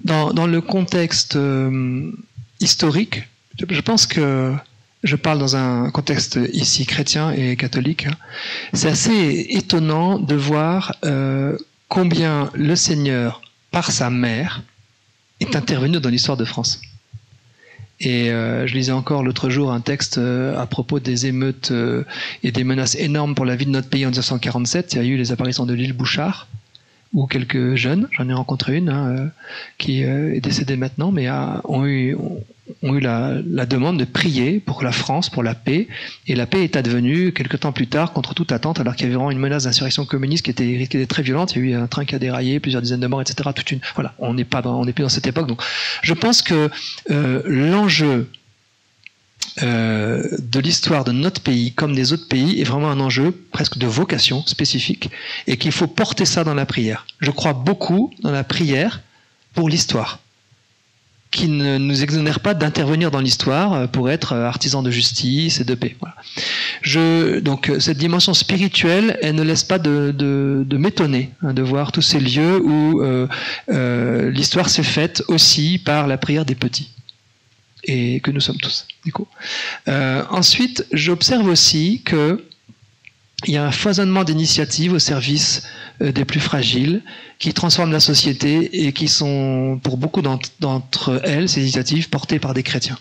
Dans le contexte historique, je pense que je parle dans un contexte ici chrétien et catholique. C'est assez étonnant de voir combien le Seigneur, par sa mère, est intervenu dans l'histoire de France. Et je lisais encore l'autre jour un texte à propos des émeutes et des menaces énormes pour la vie de notre pays en 1947. Il y a eu les apparitions de l'île Bouchard, où quelques jeunes, j'en ai rencontré une qui est décédée maintenant, mais ont eu la demande de prier pour la France, pour la paix, et la paix est advenue quelques temps plus tard contre toute attente, alors qu'il y avait vraiment une menace d'insurrection communiste qui était très violente. Il y a eu un train qui a déraillé, plusieurs dizaines de morts, etc. Voilà, on n'est plus dans cette époque. Donc, je pense que l'enjeu de l'histoire de notre pays comme des autres pays est vraiment un enjeu presque de vocation spécifique et qu'il faut porter ça dans la prière. Je crois beaucoup dans la prière pour l'histoire, qui ne nous exonère pas d'intervenir dans l'histoire pour être artisans de justice et de paix. Voilà. Donc cette dimension spirituelle, elle ne laisse pas de m'étonner de voir tous ces lieux où l'histoire s'est faite aussi par la prière des petits. et que nous sommes tous, du coup. Ensuite, j'observe aussi que il y a un foisonnement d'initiatives au service des plus fragiles qui transforment la société et qui sont, pour beaucoup d'entre elles, ces initiatives portées par des chrétiens.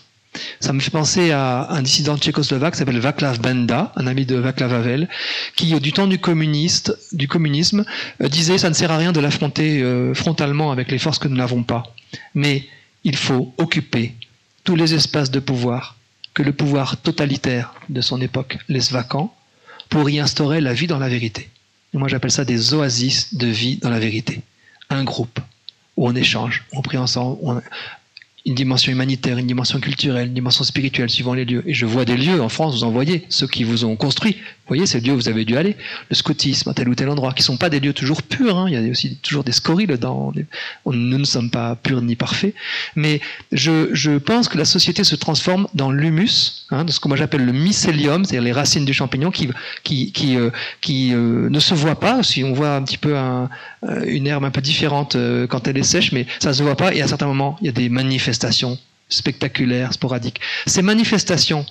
Ça me fait penser à un dissident tchécoslovaque qui s'appelle Václav Benda, un ami de Václav Havel, qui, du temps du communisme, disait « ça ne sert à rien de l'affronter frontalement avec les forces que nous n'avons pas, mais il faut occuper tous les espaces de pouvoir que le pouvoir totalitaire de son époque laisse vacants, pour y instaurer la vie dans la vérité. » Et moi j'appelle ça des oasis de vie dans la vérité. Un groupe où on échange, on prie ensemble, une dimension humanitaire, une dimension culturelle, une dimension spirituelle suivant les lieux. Et je vois des lieux en France, vous en voyez, ceux qui vous ont construit. Vous voyez, ces lieux où vous avez dû aller. Le scoutisme à tel ou tel endroit, qui ne sont pas des lieux toujours purs. Hein. Il y a aussi toujours des scories dedans. Nous ne sommes pas purs ni parfaits. Mais je pense que la société se transforme dans l'humus, hein, de ce que moi j'appelle le mycélium, c'est-à-dire les racines du champignon qui ne se voient pas. Si on voit un petit peu une herbe un peu différente quand elle est sèche, mais ça ne se voit pas. Et à certains moments, il y a des manifestations spectaculaires, sporadiques. Ces manifestations,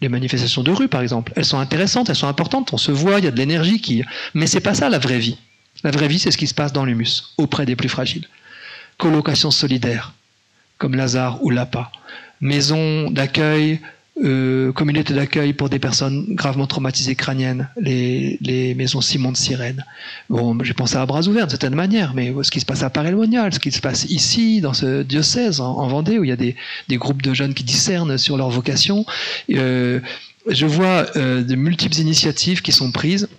les manifestations de rue par exemple, elles sont intéressantes, elles sont importantes, on se voit, il y a de l'énergie mais c'est pas ça la vraie vie. La vraie vie, c'est ce qui se passe dans l'humus, auprès des plus fragiles. Colocation solidaire, comme Lazare ou Lapa. Maison d'accueil, communauté d'accueil pour des personnes gravement traumatisées crâniennes, les maisons Simon de Sirène. Bon, j'ai pensé à bras ouverts de certaine manière, mais ce qui se passe à Paray-le-Monial, ce qui se passe ici, dans ce diocèse, en Vendée, où il y a des groupes de jeunes qui discernent sur leur vocation. Je vois de multiples initiatives qui sont prises.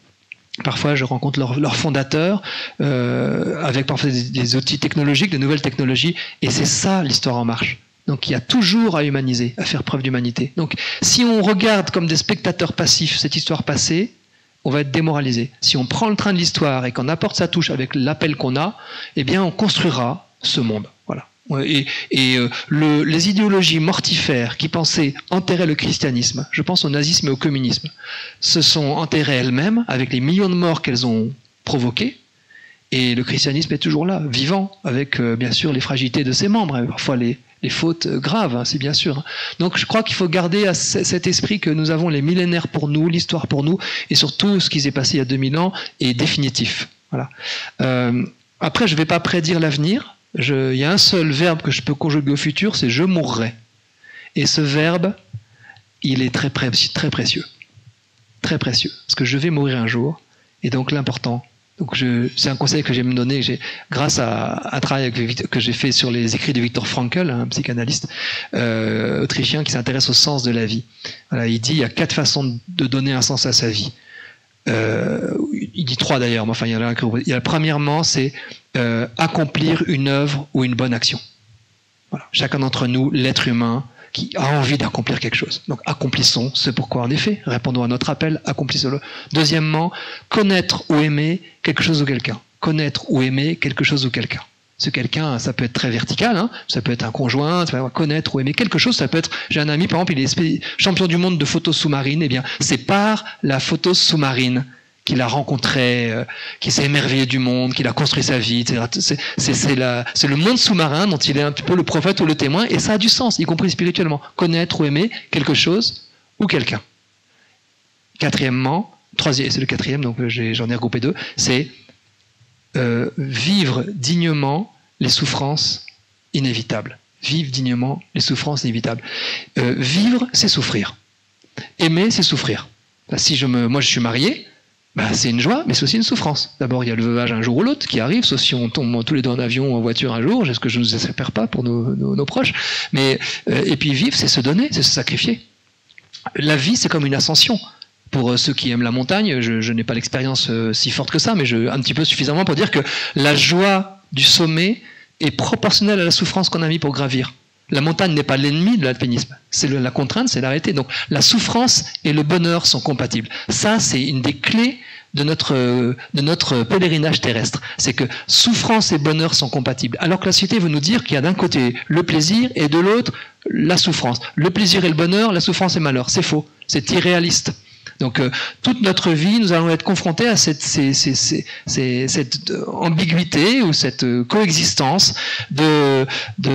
Parfois, je rencontre leurs fondateurs, avec parfois des outils technologiques, de nouvelles technologies, et c'est ça l'histoire en marche. Donc il y a toujours à humaniser, à faire preuve d'humanité. Donc si on regarde comme des spectateurs passifs cette histoire passée, on va être démoralisé. Si on prend le train de l'histoire et qu'on apporte sa touche avec l'appel qu'on a, eh bien on construira ce monde. Voilà. Les idéologies mortifères qui pensaient enterrer le christianisme, je pense au nazisme et au communisme, se sont enterrées elles-mêmes avec les millions de morts qu'elles ont provoqués. Et le christianisme est toujours là, vivant, avec bien sûr les fragilités de ses membres, et parfois les fautes graves, hein, c'est bien sûr. Hein. Donc je crois qu'il faut garder à cet esprit que nous avons les millénaires pour nous, l'histoire pour nous, et surtout ce qui s'est passé il y a 2000 ans est définitif. Voilà. Après, je ne vais pas prédire l'avenir. Il y a un seul verbe que je peux conjuguer au futur, c'est « je mourrai ». Et ce verbe, il est très précieux. Très précieux. Parce que je vais mourir un jour, et donc l'important... Donc c'est un conseil que j'aime me donner grâce à un travail que j'ai fait sur les écrits de Viktor Frankl, un psychanalyste autrichien qui s'intéresse au sens de la vie. Voilà, il dit il y a 4 façons de donner un sens à sa vie. Il dit 3 d'ailleurs, mais enfin il y en a un. Premièrement, c'est accomplir une œuvre ou une bonne action. Voilà. Chacun d'entre nous, l'être humain, qui a envie d'accomplir quelque chose. Donc accomplissons ce pourquoi on est fait, répondons à notre appel, accomplissons-le. Deuxièmement, connaître ou aimer quelque chose ou quelqu'un. Connaître ou aimer quelque chose ou quelqu'un. Ce quelqu'un, ça peut être très vertical, hein, ça peut être un conjoint, connaître ou aimer quelque chose, ça peut être, j'ai un ami par exemple, il est champion du monde de photos sous-marines, eh bien c'est par la photo sous-marine qu'il a rencontré, qui s'est émerveillé du monde, qu'il a construit sa vie, etc. C'est le monde sous-marin dont il est un petit peu le prophète ou le témoin, et ça a du sens, y compris spirituellement. Connaître ou aimer quelque chose ou quelqu'un. Quatrièmement, c'est le quatrième, donc j'en ai regroupé 2, c'est vivre dignement les souffrances inévitables. Vivre dignement les souffrances inévitables. Vivre, c'est souffrir. Aimer, c'est souffrir. Moi, je suis marié, c'est une joie, mais c'est aussi une souffrance. D'abord, il y a le veuvage un jour ou l'autre qui arrive, sauf si on tombe tous les deux en avion ou en voiture un jour, ce que je ne nous espère pas pour nos proches. Et puis vivre, c'est se donner, c'est se sacrifier. La vie, c'est comme une ascension. Pour ceux qui aiment la montagne, je n'ai pas l'expérience si forte que ça, mais un petit peu suffisamment pour dire que la joie du sommet est proportionnelle à la souffrance qu'on a mis pour gravir. La montagne n'est pas l'ennemi de l'alpinisme. La contrainte, c'est l'arrêter. Donc la souffrance et le bonheur sont compatibles. Ça, c'est une des clés de notre pèlerinage terrestre. C'est que souffrance et bonheur sont compatibles. Alors que la société veut nous dire qu'il y a d'un côté le plaisir et de l'autre la souffrance. Le plaisir et le bonheur, la souffrance et le malheur. C'est faux. C'est irréaliste. Donc toute notre vie, nous allons être confrontés à cette ambiguïté ou cette coexistence de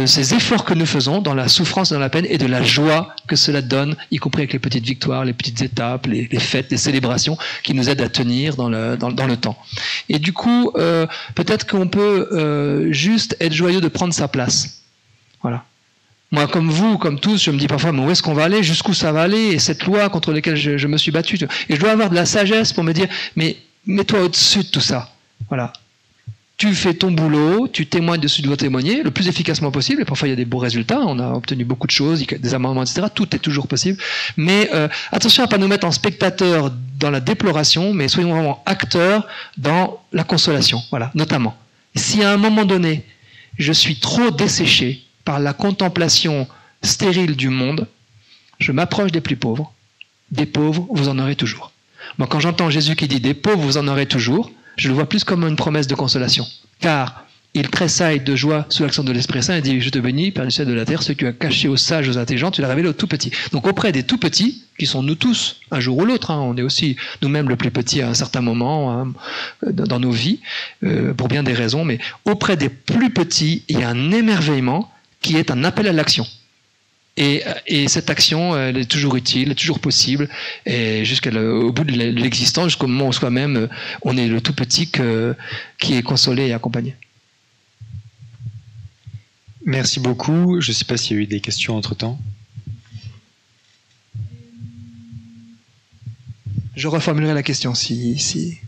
ces efforts que nous faisons dans la souffrance, dans la peine et de la joie que cela donne, y compris avec les petites victoires, les petites étapes, les fêtes, les célébrations qui nous aident à tenir dans le temps. Et du coup, peut-être qu'on peut juste être joyeux de prendre sa place. Voilà. Moi, comme vous, comme tous, je me dis parfois, mais où est-ce qu'on va aller, jusqu'où ça va aller, et cette loi contre laquelle je me suis battu. Et je dois avoir de la sagesse pour me dire, mais mets-toi au-dessus de tout ça. Voilà. Tu fais ton boulot, tu témoignes de ce que tu dois témoigner, le plus efficacement possible, et parfois il y a des beaux résultats, on a obtenu beaucoup de choses, des amendements, etc. Tout est toujours possible. Mais attention à ne pas nous mettre en spectateurs dans la déploration, mais soyons vraiment acteurs dans la consolation, voilà, notamment. Si à un moment donné, je suis trop desséché par la contemplation stérile du monde, je m'approche des plus pauvres. Des pauvres, vous en aurez toujours. Moi, quand j'entends Jésus qui dit « des pauvres, vous en aurez toujours », je le vois plus comme une promesse de consolation. Car il tressaille de joie sous l'action de l'Esprit Saint et dit « je te bénis, Père du ciel et de la terre, ce que tu as caché aux sages, aux intelligents, tu l'as révélé aux tout petits ». Donc auprès des tout petits, qui sont nous tous, un jour ou l'autre, on est aussi nous-mêmes le plus petit à un certain moment dans nos vies, pour bien des raisons, mais auprès des plus petits, il y a un émerveillement qui est un appel à l'action. Et cette action, elle est toujours utile, elle est toujours possible, et jusqu'au bout de l'existence, jusqu'au moment où soi-même, on est le tout petit qui est consolé et accompagné. Merci beaucoup. Je ne sais pas s'il y a eu des questions entre-temps. Je reformulerai la question si...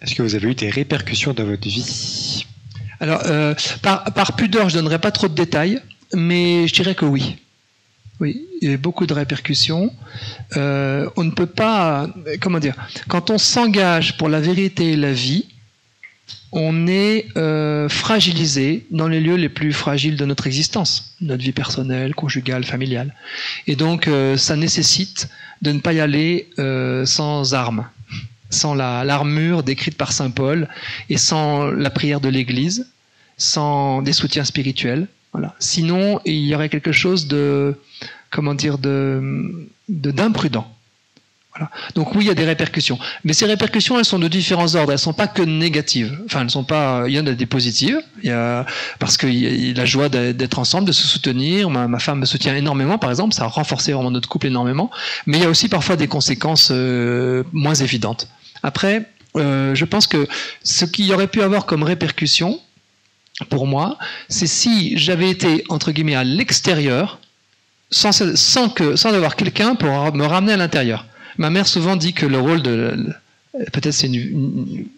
Est-ce que vous avez eu des répercussions dans votre vie? Alors, par pudeur, je ne donnerai pas trop de détails, mais je dirais que oui. Oui, il y a eu beaucoup de répercussions. On ne peut pas... Comment dire? Quand on s'engage pour la vérité et la vie, on est fragilisé dans les lieux les plus fragiles de notre existence, notre vie personnelle, conjugale, familiale. Et donc, ça nécessite de ne pas y aller sans armes, sans l'armure décrite par saint Paul, et sans la prière de l'Église, sans des soutiens spirituels. Voilà. Sinon, il y aurait quelque chose d'imprudent. Voilà. Donc oui, il y a des répercussions. Mais ces répercussions, elles sont de différents ordres. Elles ne sont pas que négatives. Enfin, elles sont pas. Il y en a des positives. Parce qu'il y a la joie d'être ensemble, de se soutenir. Ma femme me soutient énormément, par exemple. Ça a renforcé vraiment notre couple énormément. Mais il y a aussi parfois des conséquences moins évidentes. Après, je pense que ce qu'il y aurait pu avoir comme répercussion, pour moi, c'est si j'avais été, entre guillemets, à l'extérieur, sans avoir quelqu'un pour me ramener à l'intérieur. Ma mère souvent dit que le rôle peut-être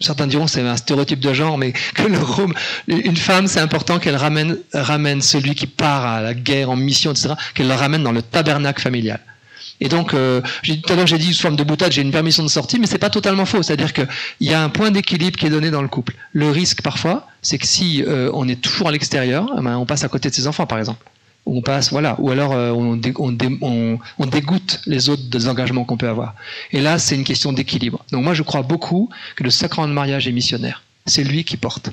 certains diront que c'est un stéréotype de genre, mais que une femme, c'est important qu'elle ramène celui qui part à la guerre, en mission, etc., qu'elle le ramène dans le tabernacle familial. Et donc, tout à l'heure j'ai dit sous forme de boutade, j'ai une permission de sortie, mais c'est pas totalement faux. C'est-à-dire qu'il y a un point d'équilibre qui est donné dans le couple. Le risque parfois, c'est que si on est toujours à l'extérieur, on passe à côté de ses enfants, par exemple. On passe, voilà, ou alors on dégoûte les autres des engagements qu'on peut avoir. Et là, c'est une question d'équilibre. Donc moi, je crois beaucoup que le sacrement de mariage est missionnaire. C'est lui qui porte.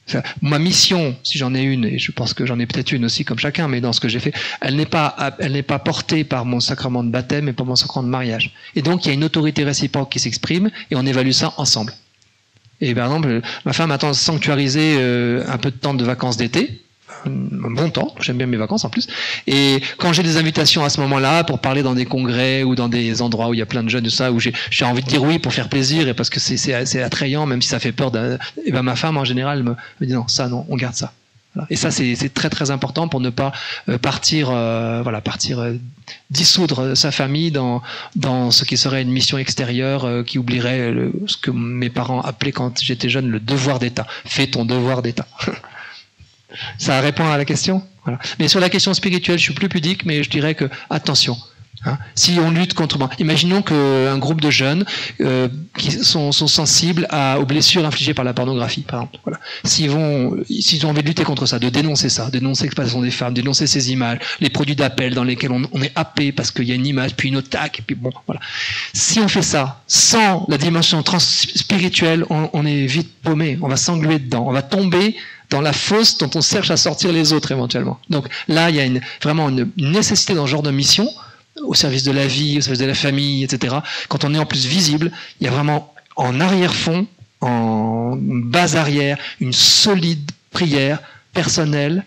Enfin, ma mission, si j'en ai une, et je pense que j'en ai peut-être une aussi comme chacun, mais dans ce que j'ai fait, elle n'est pas portée par mon sacrement de baptême, mais par mon sacrement de mariage. Et donc, il y a une autorité réciproque qui s'exprime, et on évalue ça ensemble. Et par exemple, ma femme attend de sanctuariser un peu de temps de vacances d'été, un bon temps, j'aime bien mes vacances en plus, et quand j'ai des invitations à ce moment-là pour parler dans des congrès ou dans des endroits où il y a plein de jeunes, ça, où j'ai envie de dire oui pour faire plaisir et parce que c'est attrayant, même si ça fait peur, et ben ma femme en général me dit non, ça non, on garde ça. Voilà. Et ça c'est très très important pour ne pas partir dissoudre sa famille dans ce qui serait une mission extérieure qui oublierait ce que mes parents appelaient quand j'étais jeune le devoir d'État. Fais ton devoir d'État. Ça répond à la question. Voilà. Mais sur la question spirituelle, je suis plus pudique, mais je dirais que attention, Hein, si on lutte contre... Bon, imaginons qu'un groupe de jeunes qui sont sensibles aux blessures infligées par la pornographie, par exemple. Voilà. S'ils ont envie de lutter contre ça, de dénoncer ça, dénoncer l'exploitation des femmes, dénoncer ces images, les produits d'appel dans lesquels on est happé parce qu'il y a une image, puis une autre tac, et puis bon, voilà. Si on fait ça sans la dimension spirituelle, on est vite paumé, on va s'engluer dedans, on va tomber dans la fosse dont on cherche à sortir les autres éventuellement. Donc là, il y a vraiment une nécessité dans ce genre de mission, au service de la vie, au service de la famille, etc. Quand on est en plus visible, il y a vraiment en arrière-fond, en base arrière, une solide prière personnelle,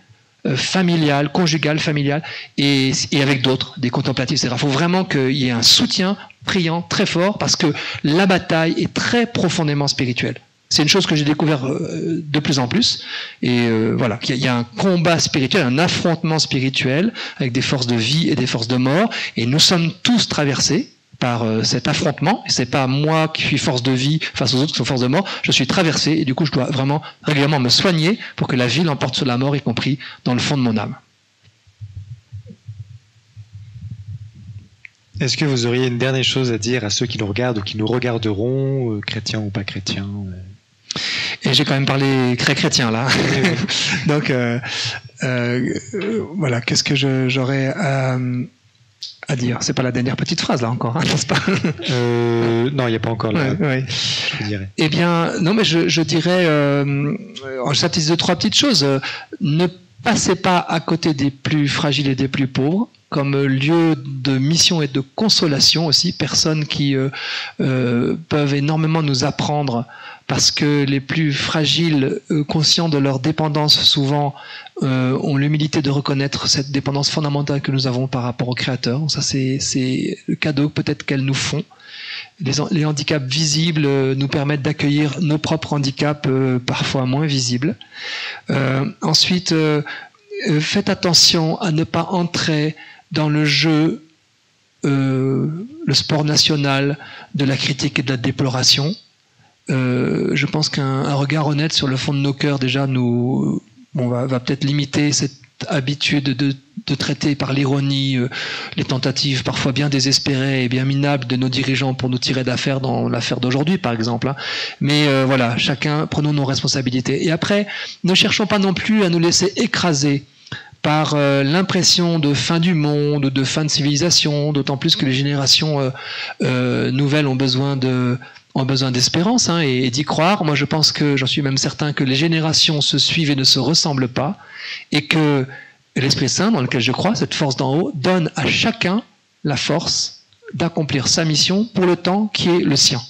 familiale, conjugale, familiale, et avec d'autres, des contemplatifs, etc. Il faut vraiment qu'il y ait un soutien priant très fort, parce que la bataille est très profondément spirituelle. C'est une chose que j'ai découvert de plus en plus. Et voilà, il y a un combat spirituel, un affrontement spirituel avec des forces de vie et des forces de mort. Et nous sommes tous traversés par cet affrontement. Et c'est pas moi qui suis force de vie face aux autres qui sont force de mort. Je suis traversé et du coup, je dois vraiment régulièrement me soigner pour que la vie l'emporte sur la mort, y compris dans le fond de mon âme. Est-ce que vous auriez une dernière chose à dire à ceux qui nous regardent ou qui nous regarderont, chrétiens ou pas chrétiens? Et j'ai quand même parlé chrétien là. Donc voilà, qu'est-ce que j'aurais à dire? C'est pas la dernière petite phrase là encore, hein, n'est-ce pas? Non, il n'y a pas encore là. Ouais. Je dirais. Eh bien, non, mais je dirais, je synthétise 2-3 petites choses. Ne passez pas à côté des plus fragiles et des plus pauvres, comme lieu de mission et de consolation aussi, personnes qui peuvent énormément nous apprendre, parce que les plus fragiles, conscients de leur dépendance, souvent ont l'humilité de reconnaître cette dépendance fondamentale que nous avons par rapport au Créateur. Ça, c'est le cadeau peut-être qu'elles nous font. Les handicaps visibles nous permettent d'accueillir nos propres handicaps parfois moins visibles. Ensuite, faites attention à ne pas entrer dans le jeu, le sport national de la critique et de la déploration. Je pense qu'un regard honnête sur le fond de nos cœurs déjà va peut-être limiter cette habitude de traiter par l'ironie les tentatives parfois bien désespérées et bien minables de nos dirigeants pour nous tirer d'affaire dans l'affaire d'aujourd'hui par exemple. Hein. Mais voilà, chacun prenons nos responsabilités. Et après, ne cherchons pas non plus à nous laisser écraser par l'impression de fin du monde, de fin de civilisation, d'autant plus que les générations nouvelles ont besoin d'espérance hein, et d'y croire. Moi, je pense que, j'en suis même certain, que les générations se suivent et ne se ressemblent pas, et que l'Esprit Saint, dans lequel je crois, cette force d'en haut, donne à chacun la force d'accomplir sa mission pour le temps qui est le sien.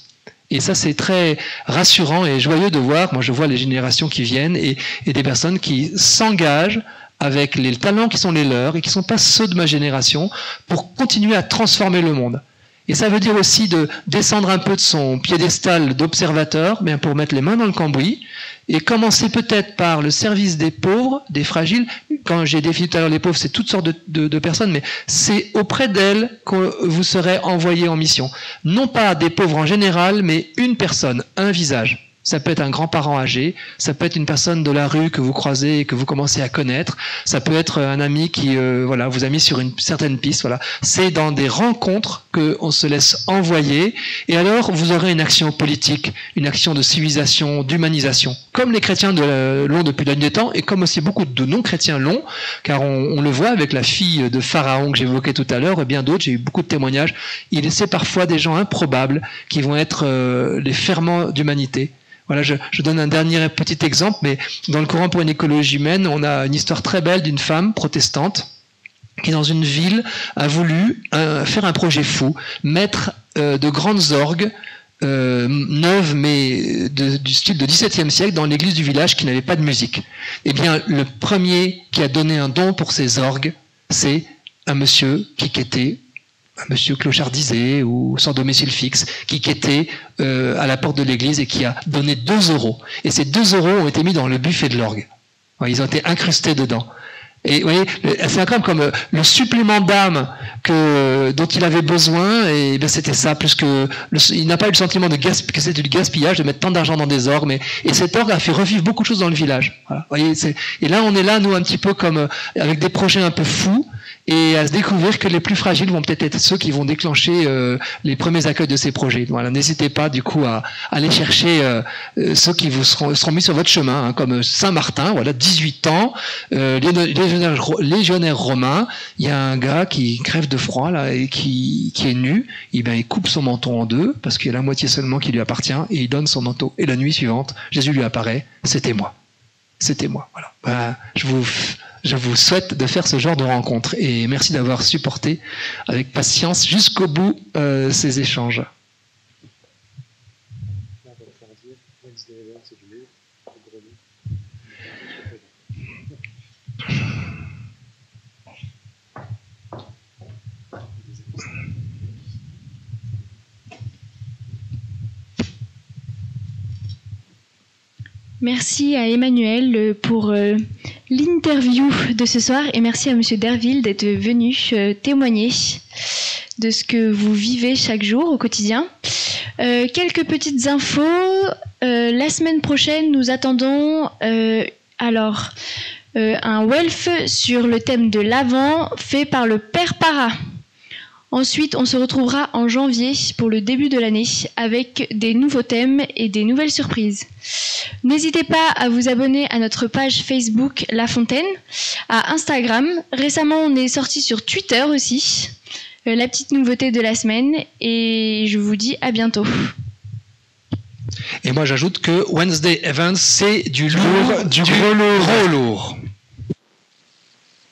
Et ça, c'est très rassurant et joyeux de voir. Moi, je vois les générations qui viennent et des personnes qui s'engagent avec les talents qui sont les leurs et qui ne sont pas ceux de ma génération pour continuer à transformer le monde. Et ça veut dire aussi de descendre un peu de son piédestal d'observateur, bien pour mettre les mains dans le cambouis, et commencer peut-être par le service des pauvres, des fragiles. Quand j'ai défini tout à l'heure les pauvres, c'est toutes sortes de personnes, mais c'est auprès d'elles que vous serez envoyé en mission. Non pas des pauvres en général, mais une personne, un visage. Ça peut être un grand-parent âgé, ça peut être une personne de la rue que vous croisez et que vous commencez à connaître, ça peut être un ami qui vous a mis sur une certaine piste. Voilà. C'est dans des rencontres qu'on se laisse envoyer, et alors vous aurez une action politique, une action de civilisation, d'humanisation, comme les chrétiens l'ont depuis la nuit des temps, et comme aussi beaucoup de non-chrétiens l'ont, car on le voit avec la fille de Pharaon que j'évoquais tout à l'heure, et bien d'autres, j'ai eu beaucoup de témoignages. Il essaie parfois des gens improbables qui vont être les ferments d'humanité. Voilà, je donne un dernier petit exemple, mais dans le Courant pour une écologie humaine, on a une histoire très belle d'une femme protestante qui, dans une ville, a voulu faire un projet fou, mettre de grandes orgues neuves, mais du style de XVIIe siècle, dans l'église du village qui n'avait pas de musique. Eh bien, le premier qui a donné un don pour ces orgues, c'est un monsieur qui quêtait, un monsieur clochardisé ou sans domicile fixe, qui quêtait à la porte de l'église et qui a donné 2 €. Et ces 2 € ont été mis dans le buffet de l'orgue. Ils ont été incrustés dedans. Et vous voyez, c'est comme le supplément d'âme dont il avait besoin, et bien c'était ça, plus que il n'a pas eu le sentiment que c'était du gaspillage de mettre tant d'argent dans des orgues, et cet orgue a fait revivre beaucoup de choses dans le village. Voilà. Vous voyez, et là on est là, nous, un petit peu comme avec des projets un peu fous, et à se découvrir que les plus fragiles vont peut-être être ceux qui vont déclencher les premiers accueils de ces projets. Voilà, n'hésitez pas du coup à aller chercher ceux qui vous seront mis sur votre chemin, hein, comme Saint-Martin, voilà, 18 ans, légionnaire romain. Il y a un gars qui crève de froid là et qui est nu. Et ben il coupe son manteau en deux parce qu'il y a la moitié seulement qui lui appartient et il donne son manteau. Et la nuit suivante, Jésus lui apparaît. C'était moi. C'était moi. Voilà. Ben, je vous souhaite de faire ce genre de rencontre et merci d'avoir supporté avec patience jusqu'au bout ces échanges. Merci à Emmanuel pour l'interview de ce soir et merci à Monsieur Derville d'être venu témoigner de ce que vous vivez chaque jour au quotidien. Quelques petites infos. La semaine prochaine, nous attendons un WELF sur le thème de l'Avent fait par le Père Para. Ensuite, on se retrouvera en janvier pour le début de l'année avec des nouveaux thèmes et des nouvelles surprises. N'hésitez pas à vous abonner à notre page Facebook La Fontaine, à Instagram. Récemment, on est sorti sur Twitter aussi. La petite nouveauté de la semaine et je vous dis à bientôt. Et moi, j'ajoute que Wednesday Events, c'est du lourd, du gros lourd.